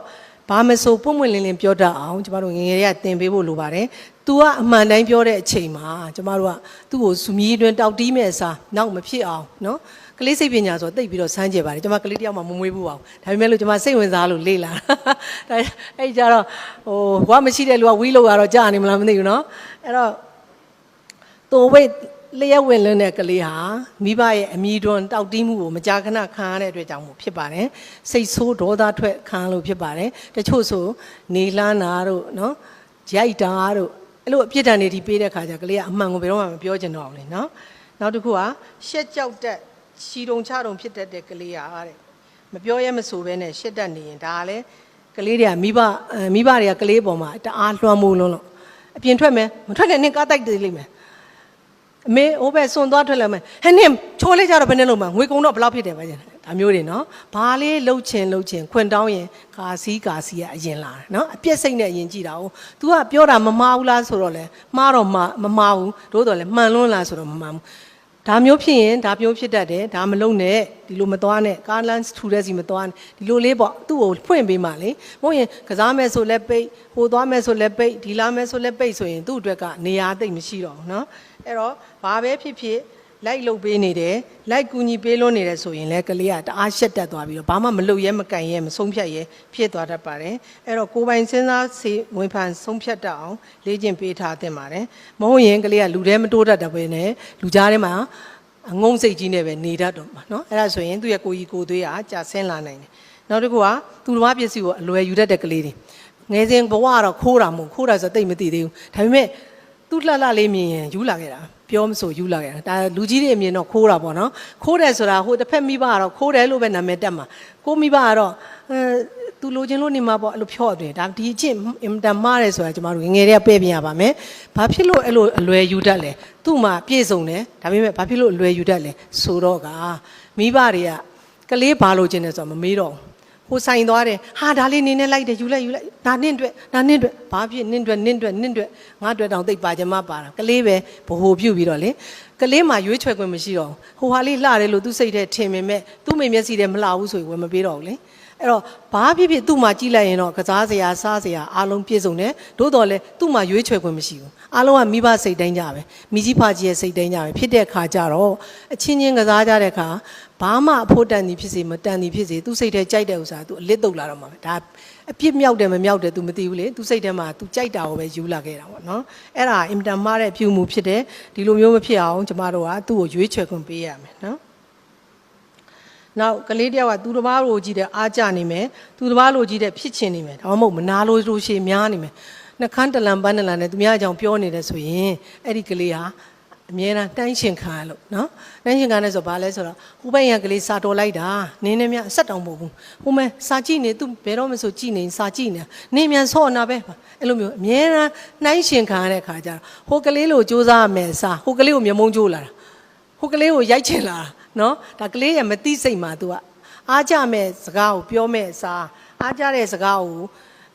့ဘာမဆိုပွင့်ပွင့်လင်းလင်းပြောတတ်အောင်ကျမတို့ငငယ်တွေကသင်ပေးဖို့လိုပါတယ်။ तू ကအမှန်တိုင်းပြောတဲ့အချိန်မှာကျမတို့ကသူ့ကိုစူမီတွင်တောက်တီးမဲ့အစားနောက်မဖြစ်အောင်နော်။ကလေးစိတ်ပညာဆိုတိတ်ပြီးတော့စမ်းကြပါတယ်။ကျမကလေးတယောက်မှမမွေးဘူးပါဘူး။ဒါပေမဲ့လို့ကျမစိတ်ဝင်စားလို့လေ့လာ။ဒါအဲ့ကြတော့ဘွားမရှိတဲ့လူကဝီးလို့ကတော့ကြာနေမလားမသိဘူးနော်။အဲ့တော့တိုဝိတ်လျှက်ဝင်လွန်းတဲ့ကလေးဟာမိဘရဲ့အမိတွန်းတောက်တီးမှုကိုမကြာခဏခံရတဲ့အတွက်ကြောင့်မို့ဖြစ်ပါတယ်စိတ်ဆိုးဒေါသထွက်ခံလို့ဖြစ်ပါတယ်တချို့ဆိုနေလှမ်းတာတို့နော်ရိုက်တာတို့အဲ့လိုအပြစ်ဒဏ်တွေဒီပေးတဲ့ခါကျကလေးကအမှန်ကိုဘယ်တော့မှမပြောချင်တော့ဘူးလေနော်နောက်တစ်ခုကရှက်ကြောက်တဲ့ရှီတုံချတုံဖြစ်တတ်တဲ့ကလေးဟာတဲ့မပြောရဲမဆိုဘဲနဲ့ရှက်တတ်နေရင်ဒါကလည်းကလေးတွေကမိဘတွေကကလေးပေါ်မှာတအားလွှမ်းမိုးလုံးလို့အပြင်ထွက်မယ်မထွက်တဲ့နင်ကားတိုက်သေးလိမ့်မယ်အမေဟိုဘက်စွန်သွားထွက်လာမယ်ဟဲ့နင်ချိုးလိုက်ကြတော့ဘယ်နဲ့လုံးမှာငွေကုန်တော့ဘယ်လောက်ဖြစ်တယ်ပဲကျန်ဒါမျိုးတွေနော်ဘာလေးလှုပ်ချင်ခွင်တောင်းရင်ကာစီကအရင်လာတယ်နော်အပြက်စိတ်နဲ့အရင်ကြည့်တာ哦 तू ကပြောတာမမှားဘူးလားဆိုတော့လဲမှားတော့မမှားဘူးတို့တော့လဲမှန်လွန်းလားဆိုတော့မမှန်ဘူးဒါမျိုးဖြစ်ရင်ဒါမျိုးဖြစ်တတ်တယ်ဒါမလုံးနဲ့ဒီလိုမသွားနဲ့ကားလမ်းထူတဲ့စီမသွားနဲ့ဒီလိုလေးပေါ့သူ့ကိုဖွင့်ပေးမှလေမဟုတ်ရင်ကစားမဲ့ဆိုလဲပိတ်ဟိုသွားမဲ့ဆိုလဲပိတ်ဒီလာမဲ့ဆိုလဲပိတ်ဆိုရင်သူ့အတွက်ကနေရာသိမ့်မရှိတော့ဘူးနော်အဲ့တော့ဘာပဲဖြစ်လိုက်လုပ်ပေးနေတယ်လိုက်ကူညီပေးလို့နေတယ်ဆိုရင်လည်းကလေးကတအားရှက်တက်သွားပြီးတော့ဘာမှမလုပ်ရဲမကန်ရဲမဆုံးဖြတ်ရဲဖြစ်သွားတတ်ပါတယ်အဲ့တော့ကိုယ်ပိုင်စဉ်းစားဝင်ဖန်ဆုံးဖြတ်တတ်အောင်လေ့ကျင့်ပေးထားသင့်ပါတယ်မဟုတ်ရင်ကလေးကလူထဲမတိုးတတ်တဲ့ပဲနဲ့လူကြားထဲမှာအငုံစိတ်ကြီးနဲ့ပဲနေတတ်တော့မှာနော်အဲ့ဒါဆိုရင်သူ့ရဲ့ကိုကြီးကိုသွေးကကြာဆင်းလာနိုင်တယ်နောက်တစ်ခုကသူတော်ပစ္စည်းကိုအလွယ်ယူတတ်တဲ့ကလေးတွေငယ်စဉ်ဘဝကတော့ခိုးတာမဟုတ်ခိုးတာဆိုတိတ်မသိသေးဘူးဒါပေမဲ့သူ့လှလှလေးမြင်ရင်ယူလာခဲ့တာပြောမဆိုယူလာခဲ့တာဒါလူကြီးတွေအမြင်တော့ခိုးတာပေါ့နော်ခိုးတယ်ဆိုတာဟိုတစ်ဖက်မိဘကတော့ခိုးတယ်လို့ပဲနာမည်တက်မှာကိုမိဘကတော့သူလိုချင်လို့နေမှာပေါ့အဲ့လိုဖြော့တယ်ဒါဒီအချင်းအင်တန်မားတယ်ဆိုတာကျမတို့ငယ်တည်းကပဲ့ပြရပါမယ်ဘာဖြစ်လို့အဲ့လိုအလွယ်ယူတတ်လဲသူ့မှာပြည့်စုံတယ်ဒါပေမဲ့ဘာဖြစ်လို့အလွယ်ယူတတ်လဲဆိုတော့ကမိဘတွေကကလေးဘာလိုချင်တယ်ဆိုတော့မမေးတော့ဟိုဆိုင်သွားတယ်ဟာဒါလေးနေနဲ့လိုက်တယ်ယူလိုက်ဒါနင့်အတွက်ဘာဖြစ်နင့်အတွက်ငါအတွက်တောင်သိပ်ပါကြမပါတာကလေးပဲဘိုပြုတ်ပြီးတော့လေကလေးမှရွေးချယ်ခွင့်မရှိတော့ဟိုဟာလေးလှတယ်လို့သူစိတ်ထဲထင်ပေမဲ့သူ့မိမျက်စိထဲမလှဘူးဆိုရင်ဝယ်မပေးတော့ဘူးလေအဲ့တော့ဘာဖြစ်သူ့မှာကြည့်လိုက်ရင်တော့ကစားစရာစားစရာအားလုံးပြည့်စုံတယ်သို့တော်လည်းသူ့မှာရွေးချယ်ခွင့်မရှိဘူးအားလုံးကမိဘစိတ်တိုင်းကြပဲမိကြီးဖကြီးရဲ့စိတ်တိုင်းကြပဲဖြစ်တဲ့ခါကျတော့အချင်းချင်းကစားကြတဲ့ခါဘာမှအဖို့တန်သည်ဖြစ်စေမတန်သည်ဖြစ်စေသူစိတ်ထဲကြိုက်တဲ့ဥစ္စာသူအလစ်တုတ်လာတော့မှာပဲဒါအပြစ်မြောက်တယ်မမြောက်တယ်သူမသိဘူးလေသူစိတ်ထဲမှာသူကြိုက်တာကိုပဲယူလာခဲ့တာပေါ့နော်အဲ့ဒါအင်တန်မားတဲ့ပြုမှုဖြစ်တယ်ဒီလိုမျိုးမဖြစ်အောင်ကျမတို့ကသူ့ကိုရွေးချယ်ခွင့်ပေးရမယ်နော်နောက်ကလေးတယောက်ကသူတစ်ပါးလိုကြည့်တဲ့အားကြနေမယ်သူတစ်ပါးလိုကြည့်တဲ့ဖြစ်ချင်နေမယ်ဒါမှမဟုတ်မနာလို့ရှည်များနေမယ်နှခမ်းတလန်ပန်းတလန်နဲ့သူများအကြောင်းပြောနေတယ်ဆိုရင်အဲ့ဒီကလေးဟာအမြဲတမ်းတိုင်းရှင်ခံရလို့နော်တိုင်းရှင်ခံရဆိုဘာလဲဆိုတော့ဟိုဘက်ရကလေးစာတော်လိုက်တာနင်းနေမြအဆက်တောင်ပို့ဘူးဟိုမဲစာကြည့်နေသူဘယ်တော့မှဆိုကြည့်နေစာကြည့်နေနေမြန်ဆော့နာပဲအဲ့လိုမျိုးအမြဲတမ်းနှိုင်းရှင်ခံရတဲ့ခါကျတော့ဟိုကလေးလိုစူးစမ်းရမယ်စာဟိုကလေးကိုမျက်မုံးကျိုးလာတာဟိုကလေးကိုရိုက်ချင်လာတာနော်ဒါကလေးရဲ့မသိစိတ်မှာ तू ကအားကြမဲ့စကားကိုပြောမဲ့စာအားကြတဲ့စကားကို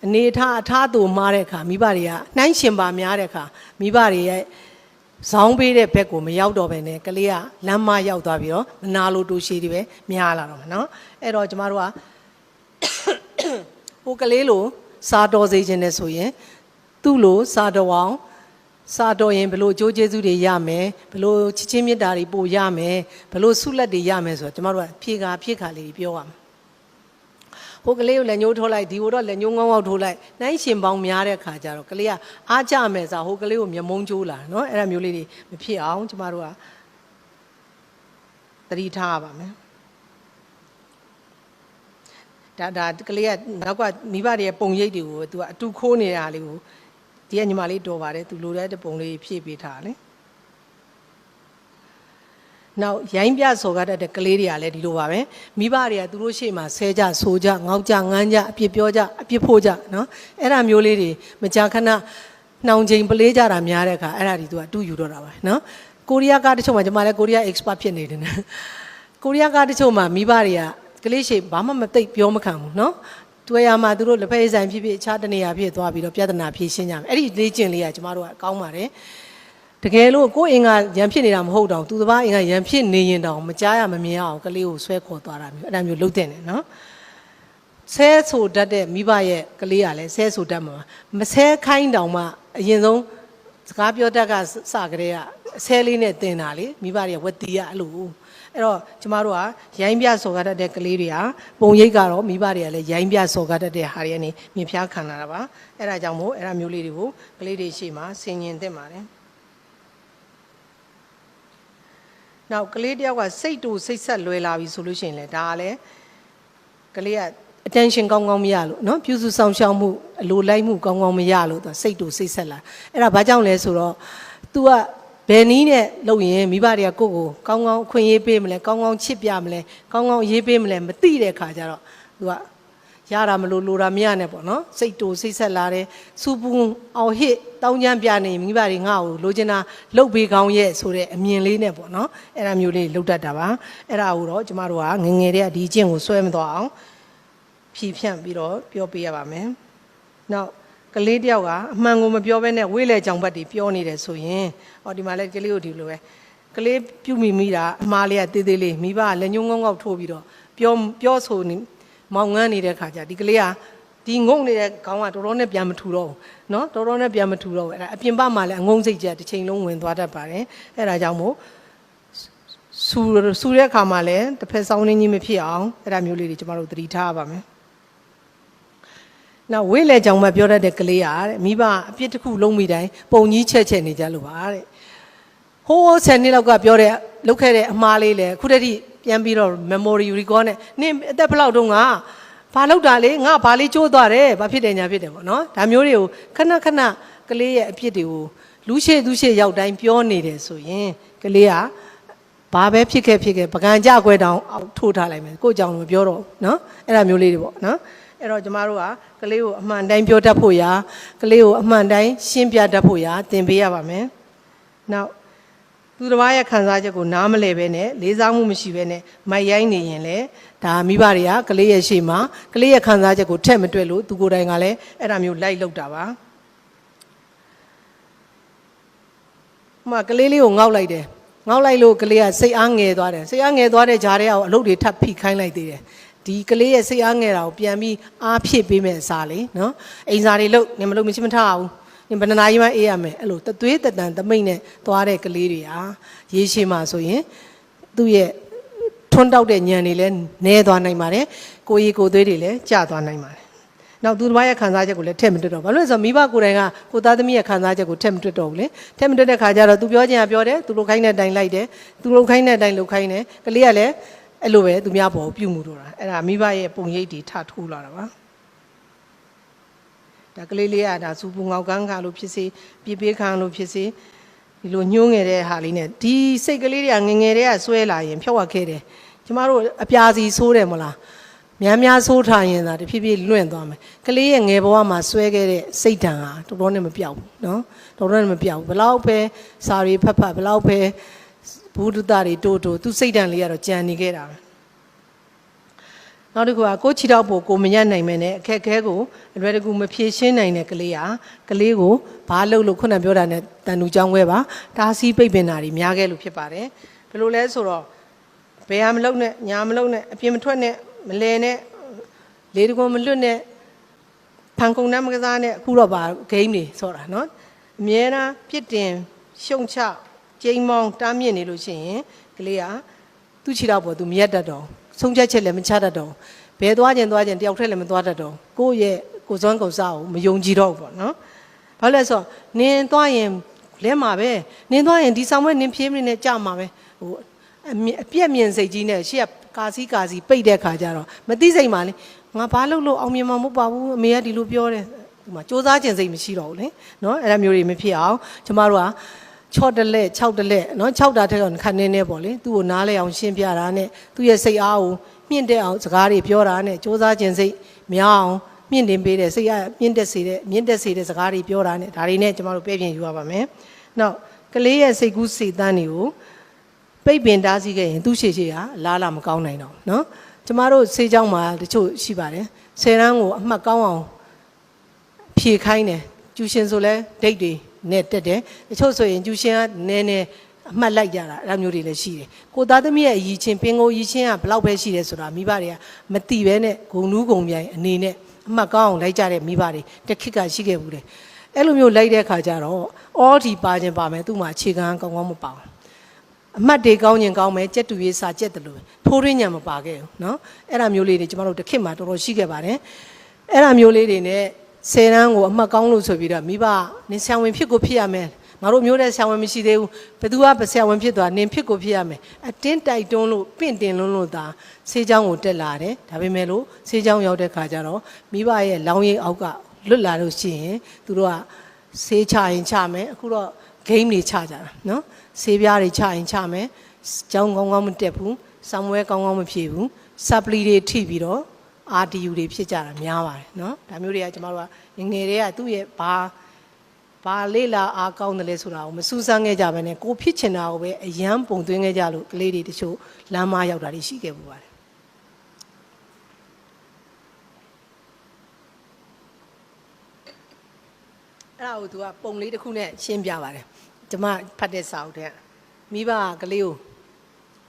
အနေထားအထားသူမှားတဲ့အခါမိဘတွေကနှိုင်းရှင်ပါများတဲ့အခါမိဘတွေရဲ့ဇောင်းပေးတဲ့ဘက်ကိုမရောက်တော့ဘဲနဲ့ကလေးကလမ်းမရောက်သွားပြီးတော့မနာလိုတူရှည်တွေပဲများလာတော့မှာနော်အဲ့တော့ကျမတို့ကဟိုကလေးလိုစာတော်စေခြင်းနဲ့ဆိုရင်သူ့လိုစာတော်အောင် စာတော်ရင်ဘလို့အကျိုးကျေးဇူးတွေရမယ်ဘလို့ချစ်ချင်းမေတ္တာတွေပို့ရမယ်ဘလို့ဆုလက်တွေရမယ်ဆိုတော့ကျမတို့ကဖြေခါလေးပြောရမယ်ဟိုကလေးကိုလက်ညှိုးထိုးလိုက်ဒီကိုတော့လက်ညှိုးငေါငေါထိုးလိုက်နိုင်ရှင်ပေါင်းများတဲ့ခါကျတော့ကလေးကအားကြမယ်ဆိုဟိုကလေးကိုမျက်မုံးကျိုးလာနော်အဲ့ဒါမျိုးလေးတွေမဖြစ်အောင်ကျမတို့ကသတိထားပါမယ်ဒါကလေးကနောက်ကမိဘတွေရဲ့ပုံရိပ်တွေကိုသူကအတူခိုးနေတာလေးကိုဒီကညီမလေးတော်ပါတယ်သူလိုတဲ့ပုံလေးဖြည့်ပေးထားတယ်နောက်ရိုင်းပြစော်ကားတတ်တဲ့ကလေးတွေကလည်းဒီလိုပါပဲမိဘတွေကသူတို့ရှေ့မှာဆဲကြဆိုကြငေါက်ကြငန်းကြအပြစ်ပြောကြအပြစ်ဖို့ကြနော်အဲ့ဒါမျိုးလေးတွေမကြာခဏနှောင်ချိန်ပလေးကြတာများတဲ့အခါအဲ့ဒါဒီသူကတူယူတော့တာပါနော်ကိုရီးယားကတချို့မှာကျွန်မလည်းကိုရီးယား expert ဖြစ်နေတယ်နော်ကိုရီးယားကတချို့မှာမိဘတွေကကလေးရှေ့ဘာမှမသိပြောမခံဘူးနော်တွေ့ရမှာသူတို့လက်ဖက်ဆိုင်ဖြစ်ဖြစ်အခြားတနေရာဖြစ်သွားပြီးတော့ပြဿနာဖြေရှင်းကြမယ်အဲ့ဒီလေ့ကျင့်လေးကကျမတို့ကကောင်းပါတယ်တကယ်လို့ကိုယ်အင်္ဂါရံဖြစ်နေတာမဟုတ်တော့သူတစ်ပါးအင်္ဂါရံဖြစ်နေရင်တောင်မကြားရမမြင်အောင်ကလေးကိုဆွဲခေါ်သွားတာမျိုးအဲ့ဒါမျိုးလုပ်တဲ့နော်ဆဲဆိုတတ်တဲ့မိဘရဲ့ကလေးကလည်းဆဲဆိုတတ်မှာမဆဲခိုင်းတောင်မှအရင်ဆုံးစကားပြောတတ်ကစကြတဲ့ကအဆဲလေးနဲ့တင်တာလေမိဘတွေကဝက်တီးရအဲ့လိုအဲ့တော့ကျမတို့ကရိုင်းပြစော်ကားတတ်တဲ့ကလေးတွေကပုံရိပ်ကတော့မိဘတွေကလည်းရိုင်းပြစော်ကားတတ်တဲ့ဟာတွေကနေမြင်ဖျားခံလာတာပါအဲ့ဒါကြောင့်မို့အဲ့ဒါမျိုးလေးတွေကိုကလေးတွေရှေ့မှာဆင်ញင်သင့်ပါတယ်နောက်ကလေးတယောက်ကစိတ်တူစိတ်ဆက်လွယ်လာပြီဆိုလို့ရှိရင်လေဒါကလည်းကလေးက attention ကောင်းကောင်းမရလို့เนาะပြုစုဆောင်ရှောက်မှုအလိုလိုက်မှုကောင်းကောင်းမရလို့သူစိတ်တူစိတ်ဆက်လာအဲ့ဒါဘာကြောင့်လဲဆိုတော့ तू ကဘယ်နည်းနဲ့လုပ်ရင်မိဘတွေကကိုယ့်ကိုကောင်းကောင်းအခွင့်အရေးပေးမလဲကောင်းကောင်းချစ်ပြမလဲကောင်းကောင်းရေးပေးမလဲမသိတဲ့ခါကျတော့ तू ကရတာမလို့လိုတာမရနဲ့ပေါ့နော်စိတ်တူစိတ်ဆက်လာတယ်စူပူအောင်ဟစ်တောင်းချမ်းပြနေမိဘတွေငါ့ကိုလိုချင်တာလှုပ်ပေးကောင်းရဲ့ဆိုတဲ့အမြင်လေးနဲ့ပေါ့နော်အဲ့ဒါမျိုးလေးလှုပ်တတ်တာပါအဲ့ဒါကိုတော့ကျမတို့ကငငယ်တဲ့ဒီအကျင့်ကိုဆွဲမသွားအောင်ဖြည့်ဖြန့်ပြီးတော့ပြောပေးရပါမယ်နောက်ကလေးတယောက်ကအမှန်ကိုမပြောဘဲနဲ့ဝေးလေကြောင်ဘက်တွေပြောနေတယ်ဆိုရင်ဟောဒီမှာလဲကလေးကိုဒီလိုပဲကလေးပြုမိတာအမားလေးကတေးသေးလေးမိဘကလက်ညှိုးငေါငေါထိုးပြီးတော့ပြောဆိုနေမောင်ငန်းနေတဲ့ခါကျဒီကလေးကဒီငုံနေတဲ့ခေါင်းကတော်တော်နဲ့ပြန်မထူတော့ဘူးเนาะတော်တော်နဲ့ပြန်မထူတော့ဘူးအဲ့ဒါအပြင်ပမှာလည်းအငုံစိတ်ချက်တစ်ချိန်လုံးဝင်သွားတတ်ပါတယ်အဲ့ဒါကြောင့်မို့ဆူတဲ့ခါမှာလည်းတစ်ဖက်ဆောင်းနေကြီးမဖြစ်အောင်အဲ့ဒါမျိုးလေးတွေကျမတို့သတိထားပါမယ်နောက်ဝေးလေကြောင်မှပြောတတ်တဲ့ကလေးอ่ะတဲ့မိဘအပြစ်တစ်ခုလုံးမိတိုင်းပုံကြီးချက်နေကြလို့ပါတဲ့ဟိုး10နှစ်လောက်ကပြောတဲ့လောက်ခဲ့တဲ့အမှားလေးလေခုတည်းပြန်ပြီးတော့ memory recall နဲ့နင်အသက်ဘယ်လောက်တုန်းကဘာလောက်တာလေငါဘာလေးကျိုးသွားတယ်ဘာဖြစ်တယ်ညာဖြစ်တယ်ပေါ့နော်ဒါမျိုးတွေကိုခဏကလေးရဲ့အဖြစ်တွေကိုလူရှိသူရှိရောက်တိုင်းပြောနေတယ်ဆိုရင်ကလေးကဘာပဲဖြစ်ခဲ့ပကံကြခွဲတောင်ထိုးထားလိုက်မယ်ကိုယ့်ကြောင့်မပြောတော့နော်အဲ့ဒါမျိုးလေးတွေပေါ့နော်အဲ့တော့ကျမတို့ကကလေးကိုအမှန်တိုင်းပြောတတ်ဖို့ရာကလေးကိုအမှန်တိုင်းရှင်းပြတတ်ဖို့ရာသင်ပေးရပါမယ်နောက်သူတစ်ပါးရဲ့ခံစားချက်ကိုနားမလည်ပဲနဲ့လေးစားမှုမရှိပဲနဲ့မိုက်ရိုင်းနေရင်လေဒါမိဘတွေကကလေးရဲ့ရှေ့မှာကလေးရဲ့ခံစားချက်ကိုထက်မတွက်လို့သူကိုယ်တိုင်ကလည်းအဲ့ဒါမျိုးလိုက်လောက်တာပါကလေးလေးကိုငေါက်လိုက်တယ်ငေါက်လိုက်လို့ကလေးကစိတ်အားငယ်သွားတယ်စိတ်အားငယ်သွားတဲ့ဂျားထဲကအလုပ်တွေထပ်ဖိခိုင်းလိုက်သေးတယ်ဒီကလေးရဲ့စိတ်အားငယ်တာကိုပြန်ပြီးအားဖြစ်ပေးမယ်အစားလေးနော်အိမ်စာတွေလုပ်နေမလို့မရှိမထားဘူးနင်ဘယ်နှနာရီမှအေးရမယ်အဲ့လိုတသွေးတတန်သမိတ်နဲ့သွားတဲ့ကလေးတွေဟာရေရှည်မှာဆိုရင်သူ့ရဲ့ထွန်းတောက်တဲ့ညံတွေလည်းနည်းသွားနိုင်ပါတယ်ကိုရီကိုသွေးတွေလည်းကျသွားနိုင်ပါတယ်နောက်သူတစ်ပါးရဲ့ခံစားချက်ကိုလည်းထည့်မတွက်တော့ဘာလို့လဲဆိုတော့မိဘကိုယ်တိုင်ကကိုသားသမီးရဲ့ခံစားချက်ကိုထည့်မတွက်တော့ဘူးလေထည့်မတွက်တဲ့ခါကျတော့သူပြောချင်တာပြောတယ်သူလိုခိုင်းတဲ့အတိုင်းလိုက်တယ်သူလိုခိုင်းတဲ့အတိုင်းလုပ်ခိုင်းတယ်ကလေးကလည်းအဲ့လိုပဲသူများပေါ်ပြုမှုတော့တာအဲ့ဒါမိဘရဲ့ပုံရိပ်တွေထထိုးလာတာပါဒါကလေးလေးကဒါစူပူငေါကန်းခါလို့ဖြစ်စေပြပေးခံလို့ဖြစ်စေဒီလိုညှိုးငယ်တဲ့ဟာလေးနဲ့ဒီစိတ်ကလေးတွေကငငယ်တွေကဆွဲလာရင်ဖြောက်ရခဲ့တယ်ကျမတို့အပြာစီဆိုးတယ်မလားများဆိုးထားရင်သာတဖြည်းဖြည်းလွင့်သွားမယ်ကလေးရဲ့ငယ်ဘဝမှာဆွဲခဲ့တဲ့စိတ်ဓာတ်ဟာတော်တော်နဲ့မပြောက်ဘူးเนาะတော်တော်နဲ့မပြောက်ဘူးဘလောက်ပဲစာရီဖတ်ဘလောက်ပဲဘုဒ္ဓတာတွေတိုးသူစိတ်ဓာတ်လေးကတော့ကြံနေခဲ့တာပဲနောက်တစ်ခုကကိုချီတော့ပို့ကိုမညံ့နိုင်မယ်နဲ့အခက်ခဲကိုအလွယ်တကူမဖြေရှင်းနိုင်တဲ့ကလေးဟာကလေးကိုဘာလုပ်လို့ခုနပြောတာနဲ့တန်တူကြောင်းခွဲပါတားဆီးပိတ်ပင်တာတွေများခဲ့လို့ဖြစ်ပါတယ်ဘယ်လိုလဲဆိုတော့ဘယ်ဟာမလုပ်နဲ့ညာမလုပ်နဲ့အပြင်မထွက်နဲ့မလဲနဲ့လေတကွန်မလွတ်နဲ့ဖန်ကုန်နှမ်းမကစားနဲ့အခုတော့ပါဂိမ်းတွေဆော့တာနော် အမြဲတမ်းပြစ်တင်ရှုံချကျိမ်းမောင်းတားမြစ်နေလို့ရှိရင်ကလေးကသူ့ခြေထောက်ပေါ်သူမရက်တတ်တော့ဆုံးဖြတ်ချက်လည်းမချတတ်တော့ဘယ်သွားခြင်းတယောက်တည်းလည်းမသွားတတ်တော့ကိုယ့်ရဲ့ကိုယ်စွမ်းကိုယ်စားကိုမယုံကြည်တော့ဘူးပေါ့နော်ဘာလို့လဲဆိုတော့နင်သွားရင်လဲမှာပဲနင်သွားရင်ဒီဆောင်ဝဲနင်ဖြေးမနေကြမှာပဲဟိုအပြက်မြင်စိတ်ကြီးနဲ့ရှေ့ကကာစီပိတ်တဲ့ခါကျတော့မသိစိတ်မှလေငါဘာလုပ်လို့အောင်မြင်မှာမဟုတ်ပါဘူးအမေကဒီလိုပြောတယ်ဒီမှာစူးစမ်းခြင်းစိတ်မရှိတော့ဘူးလေနော်အဲ့ဒါမျိုးတွေမဖြစ်အောင်ကျမတို့က6တလက်6တလက်နော်6တာထက်ကခဏနေပေါ့လေသူ့ကိုနားလဲအောင်ရှင်းပြတာနဲ့သူ့ရဲ့စိတ်အားကိုမြင့်တက်အောင်စကားတွေပြောတာနဲ့စူးစမ်းခြင်းစိတ်များအောင်မြင့်တင်ပေးတဲ့စိတ်ရမြင့်တက်စေတဲ့စကားတွေပြောတာနဲ့ဒါတွေနဲ့ကျမတို့ပြည့်ပြင်ယူရပါမယ်နောက်ကလေးရဲ့စိတ်ကူးစိတ်တန်းတွေကိုပိတ်ပင်တားဆီးခဲ့ရင်သူ့ရှေ့ကအလားလာမကောင်းနိုင်တော့နော်ကျမတို့ဆေးကြောင်းမှာတချို့ရှိပါတယ်10တန်းကိုအမှတ်ကောင်းအောင်ဖြည့်ခိုင်းတယ်ကျူရှင်ဆိုလဲဒိတ်တွေနဲ့တက်တယ်တချို့ဆိုရင်ကျူရှင်ကနည်းနည်းအမှတ်လိုက်ကြတာအဲ့လိုမျိုးတွေလည်းရှိတယ်ကိုသားသမီးရဲ့အည်ချင်းပင်ကိုအည်ချင်းကဘယ်လောက်ပဲရှိတယ်ဆိုတာမိဘတွေကမသိဘဲနဲ့ဂုံနူးဂုံပြိုင်အနေနဲ့အမှတ်ကောင်းအောင်လိုက်ကြတဲ့မိဘတွေတစ်ခေတ်ကရှိခဲ့ဘူးတယ်အဲ့လိုမျိုးလိုက်တဲ့ခါကျတော့အော်ဒီပါခြင်းပါမယ်သူ့မှာအခြေခံကောင်းကောင်းမပါဘူးအမှတ်တွေကောင်းရင်ကောင်းမယ်ကြက်တူရေးစာကြက်တယ်လို့ထိုးရင်းညံမပါခဲ့ဘူးเนาะအဲ့ဒါမျိုးလေးတွေကျမတို့တစ်ခေတ်မှာတော်တော်ရှိခဲ့ပါတယ်အဲ့ဒါမျိုးလေးတွေနဲ့10တန်းကိုအမှတ်ကောင်းလို့ဆိုပြီးတော့မိဘနင်ဆရာဝန်ဖြစ်ကိုဖြစ်ရမယ်ငါတို့မျိုးတဲ့ဆရာဝန်မရှိသေးဘူးဘယ်သူကဆရာဝန်ဖြစ်သွားနင်ဖြစ်ကိုဖြစ်ရမယ်အတင်းတိုက်တွန်းလို့ပင့်တင်လို့သာဆေးချောင်းကိုတက်လာတယ်ဒါပေမဲ့လို့ဆေးချောင်းရောက်တဲ့ခါကျတော့မိဘရဲ့လောင်းရိပ်အောက်ကလွတ်လာလို့ရှိရင်သူတို့ကဆေးချရင်ချမယ်အခုတော့ game တွေချကြတာနော်ဆေးပြားတွေချရင်ချမယ်ကျောင်းကောင်းကောင်းမတက်ဘူးစာမွဲကောင်းကောင်းမဖြည့်ဘူး supply တွေထိပြီးတော့ RDU တွေဖြစ်ကြတာများပါတယ်နော်ဒါမျိုးတွေကကျမတို့ကငယ်တွေကသူ့ရဲ့ဘာလေးလာအားကောင်းတယ်လဲဆိုတာကိုမစူးစမ်းခဲ့ကြဘဲနဲ့ကိုဖြစ်ချင်တာကိုပဲအယမ်းပုံသွင်းခဲ့ကြလို့ကလေးတွေတချို့လမ်းမရောက်တာတွေရှိခဲ့ပူပါတယ်အဲ့ဒါကိုသူကပုံလေးတစ်ခုနဲ့ရှင်းပြပါတယ်ကျမဖတ်တဲ့စာအုပ်ထဲမိဘကလေးကို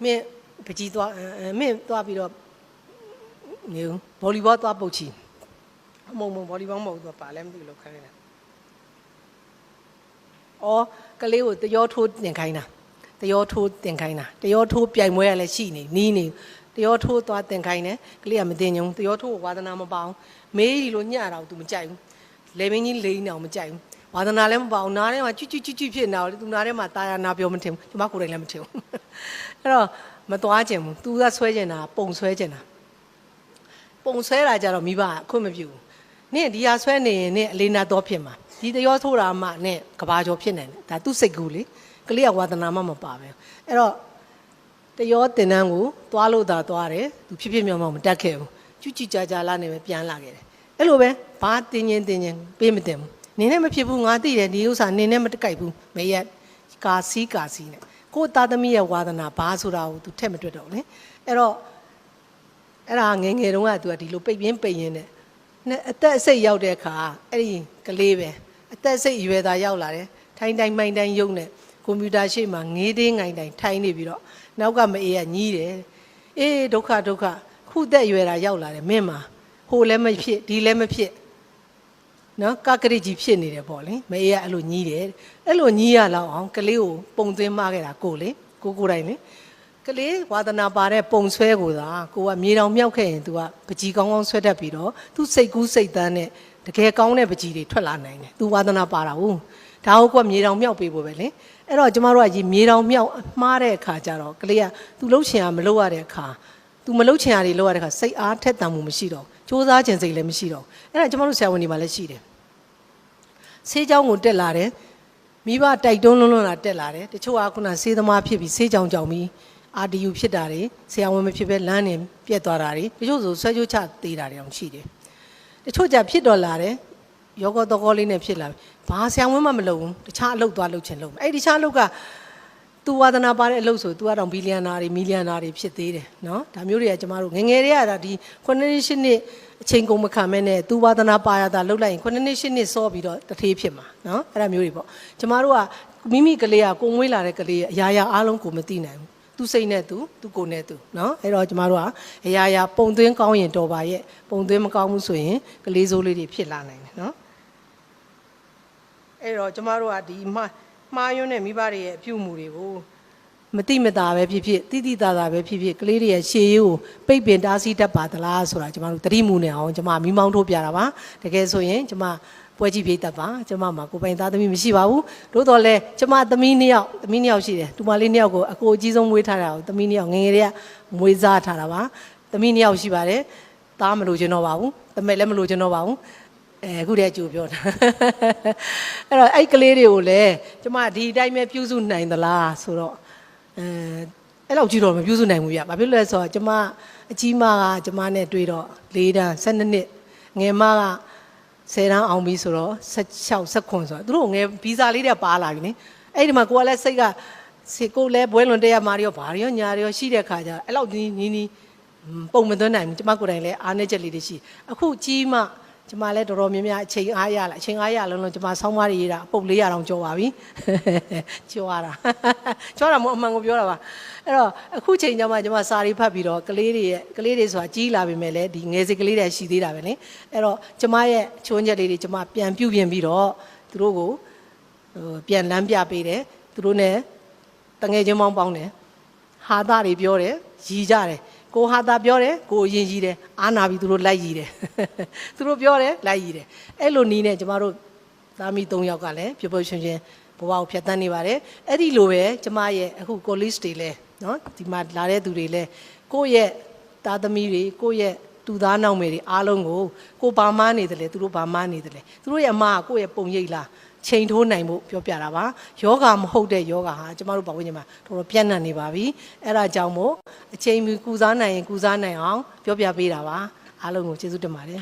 မင်းပကြီးသွားမင်းသွားပြီးတော့နေဗောလီဘောသွားပုတ်ချီမုံဗောလီဘောမဟုတ်တော့ပါလဲမသိလို့ခိုင်းနေတာအော်ကလေးကိုတရောထိုးတင်ခိုင်းတာတရောထိုးတင်ခိုင်းတာတရောထိုးပြိုင်ပွဲရလည်းရှိနေတရောထိုးသွားတင်ခိုင်းတယ်ကလေးကမတင်ညုံတရောထိုးကိုဝါသနာမပေါအောင်မေးဒီလိုညှတာကို तू မကြိုက်ဘူးလေမင်းကြီးလိမ့်နေအောင်မကြိုက်ဘူးဝါသနာလည်းမပေါအောင်နားထဲမှာကျွတ်ဖြစ်နေတာလေ तू နားထဲမှာတာယာနာပြောမထင်ဘူးကျမကိုယ်တိုင်လည်းမထင်ဘူးအဲ့တော့မသွားကျင်ဘူး तू ကဆွဲကျင်တာပုံဆွဲကျင်တာပုံဆွဲတာကြတော့မိဘအခွင့်မပြုဘူးနင့်ဒီဟာဆွဲနေရင်နင့်အလေးနာတော့ဖြစ်မှာဒီတရောထိုးတာမှနဲ့ကဘာကျော်ဖြစ်နေတယ်ဒါသူ့စိတ်ကူးလေကလေးကဝါသနာမှမပါပဲအဲ့တော့တရောတင်တန်းကိုသွားလို့သာသွားတယ်သူဖြစ်မြောက်မတက်ခဲ့ဘူးကြွကြာလာနေပဲပြန်လာခဲ့တယ်အဲ့လိုပဲဘာတင်းချင်းပေးမတင်ဘူးနင်းနဲ့မဖြစ်ဘူးငါသိတယ်ဒီဥစ္စာနင်းနဲ့မတကိုက်ဘူးမရက်ကာစီနဲ့ကို့သားသမီးရဲ့ဝါသနာဘာဆိုတာကိုသူထက်မတွက်တော့လေအဲ့တော့အဲ့ဒါငယ်တုန်းကသူကဒီလိုပိတ်ရင်းနဲ့အသက်အစိတ်ရောက်တဲ့အခါအဲ့ဒီကလေးပဲအသက်စိတ်ရွယ်သားရောက်လာတယ်ထိုင်းတိုင်းမိုင်းတိုင်းရုံနဲ့ကွန်ပျူတာရှေ့မှာငေးသေးငိုင်တိုင်းထိုင်းနေပြီးတော့နောက်ကမအေးကညီးတယ်အေးဒုက္ခခုသက်ရွယ်တာရောက်လာတယ်မင်းမှာဟိုလည်းမဖြစ်ဒီလည်းမဖြစ်နော်ကကရိကြီးဖြစ်နေတယ်ပေါ့လေမအေးကအဲ့လိုညီးတယ်အဲ့လိုညီးရလောက်အောင်ကလေးကိုပုံသွင်းမခဲ့တာကိုယ်တိုင်လေကလေးဝါသနာပါတဲ့ပုံဆွဲကိုသာကိုကမြေတောင်မြောက်ခဲ့ရင် तू ကပကြီးကောင်းကောင်းဆွဲတတ်ပြီးတော့ तू စိတ်ကူးစိတ်တန်းနဲ့တကယ်ကောင်းတဲ့ပကြီးတွေထွက်လာနိုင်တယ် तू ဝါသနာပါတာဟုတ်ဒါဟုတ်ကမြေတောင်မြောက်ပေးဖို့ပဲလေအဲ့တော့ကျမတို့ကမြေတောင်မြောက်မှားတဲ့အခါကျတော့ကလေးက तू လှုပ်ချင်ရမလှုပ်ရတဲ့အခါ तू မလှုပ်ချင်ရတွေလှုပ်ရတဲ့အခါစိတ်အားထက်သန်မှုမရှိတော့စူးစမ်းခြင်းစိတ်လည်းမရှိတော့အဲ့ဒါကျမတို့ဆရာဝန်တွေမှာလည်းရှိတယ်ဆေးကြောင်းကိုတက်လာတယ်မိဘတိုက်တွန်းလွန်းလာတက်လာတယ်တချို့ကခုနဆေးသမားဖြစ်ပြီးဆေးကြောင်ကြောင်ပြီးRDU ဖြစ်တာတွေဆရာဝန်မဖြစ်ပဲလမ်းနေပြက်သွားတာတွေတချို့ဆိုဆွဲချိုးချသေးတာတွေအောင်ရှိတယ်တချို့ကြဖြစ်တော့လာတယ်ယောဂတော်လေးနဲ့ဖြစ်လာပြီဘာဆရာဝန်မှမလုပ်ဘူးတခြားအလုပ်သွားလုပ်ချင်လုပ်မယ်အဲ့ဒီတခြားအလုပ်ကသူဝါသနာပါတဲ့အလုပ်ဆိုသူကတော့ဘီလီယံနာတွေမီလီယံနာတွေဖြစ်သေးတယ်နော်ဒါမျိုးတွေကကျမတို့ငငယ်တွေကဒါဒီ9နှစ်10နှစ်အချိန်ကုန်မခံမဲနဲ့သူဝါသနာပါရတာလုပ်လိုက်ရင်9နှစ်10နှစ်စောပြီးတော့တထေးဖြစ်မှာနော်အဲ့ဒါမျိုးတွေပေါ့ကျမတို့ကမိမိကလေးကကိုမွေးလာတဲ့ကလေးအရာရာအားလုံးကိုမသိနိုင်ဘူးသူစိတ်နဲ့သူကိုယ်နဲ့သူเนาะအဲ့တော့ကျမတို့ကအရာရာပုံသွင်းကောင်းရင်တော်ပါရဲ့ပုံသွင်းမကောင်းဘူးဆိုရင်ကလေးစိုးလေးတွေဖြစ်လာနိုင်တယ်เนาะ အဲ့တော့ကျမတို့ကဒီမှားယွန်းတဲ့မိဘတွေရဲ့အပြုအမူတွေကိုမတိမတာပဲဖြစ်ဖြစ်တိတိတာတာပဲဖြစ်ဖြစ်ကလေးတွေရဲ့ရှေးရိုးကိုပိတ်ပင်တားဆီးတတ်ပါသလားဆိုတာကျမတို့သတိမူနေအောင်ကျမမိမောင်းထုတ်ပြတာပါတကယ်ဆိုရင်ကျမပွဲကြည့်ပြတတ်ပါကျမမှာကိုပိုင်သားသမီးမရှိပါဘူးသို့တော်လဲကျမသမီး2ယောက်ရှိတယ်တူမလေး2ယောက်ကိုအကိုအကြီးဆုံးမွေးထားတာကိုသမီး2ယောက်ငယ်ငယ်တွေကမွေးစားထားတာပါသမီး2ယောက်ရှိပါတယ်သားမလို့ကျင်တော့ပါဘူးသမက်လည်းမလို့ကျင်တော့ပါဘူးအခုတည်းကြိုပြောတာအဲ့တော့အဲ့ကလေးတွေကိုလည်းကျမဒီအတိုင်းပဲပြုစုနိုင်သလားဆိုတော့အဲ့လောက်ကြည့်တော့မပြုစုနိုင်ဘူးဗျဘာဖြစ်လို့လဲဆိုတော့ကျမအကြီးမကကျမနဲ့တွေ့တော့4တန်း12နှစ်ငယ်မက10တန်းအောင်ပြီဆိုတော့16 19ဆိုတော့သူတို့ငယ်ဗီဇာလေးတွေပါလာပြီနိအဲ့ဒီမှာကိုကလည်းစိတ်ကကိုလည်းဘွဲလွန်တက်ရမှာရောဘာရောညာရောရှိတဲ့ခါကျအဲ့လောက်နီးပုံမသွင်းနိုင်ဘူးကျမကိုယ်တိုင်လည်းအားနည်းချက်လေးတွေရှိအခုကြီးမှကျမလည်းတော်တော်များများအချိန်အားရလာအချိန်အားရလုံးကျမဆောင်းပါးရေးတာပုတ်400တောင်ကျော်ပါပြီကျော်ရတာမအမှန်ကိုပြောတာပါအဲ့တော့အခုချိန်ကျမှကျမစာရီဖတ်ပြီးတော့ကလေးတွေဆိုတာကြီးလာပြီမဲ့လည်းဒီငယ်စစ်ကလေးတွေရှိသေးတာပဲလေအဲ့တော့ကျမရဲ့ချိုးချက်လေးတွေကျမပြန်ပြုပြင်ပြီးတော့သူတို့ကိုပြန်လမ်းပြပေးတယ်သူတို့ ਨੇ တငယ်ချင်းပေါင်းတယ်ဟာသားတွေပြောတယ်ရည်ကြတယ်ကိုဟာတာပြောတယ်ကိုအရင်ကြီးတယ်အာနာပြီးသူတို့လိုက်ရည်တယ်သူတို့ပြောတယ်လိုက်ရည်တယ်အဲ့လိုနီးနဲ့ကျမတို့သားမီး3ယောက်ကလည်းပြပြချင်းချင်းဘဝကိုဖြတ်သန်းနေပါတယ်အဲ့ဒီလိုပဲကျမရဲ့အခု college တွေလည်းနော်ဒီမှာလာတဲ့သူတွေလည်းကိုယ့်ရဲ့သားသမီးတွေကိုယ့်ရဲ့သူသားနောက်မယ်တွေအားလုံးကိုဘာမှနေတယ်လေသူတို့ဘာမှနေတယ်လေသူတို့ရဲ့အမကကိုယ့်ရဲ့ပုံရိပ်လားချိန်ထိုးနိုင်ဖို့ပြောပြတာပါယောဂမဟုတ်တဲ့ယောဂဟာကျမတို့ပတ်ဝန်းကျင်မှာတော်တော်ပြန့်နှံ့နေပါပြီအဲ့ဒါကြောင့်မို့အချိန်မီကုစားနိုင်ရင်ကုစားနိုင်အောင်ပြောပြပေးတာပါအားလုံးကိုကျေးဇူးတင်ပါတယ်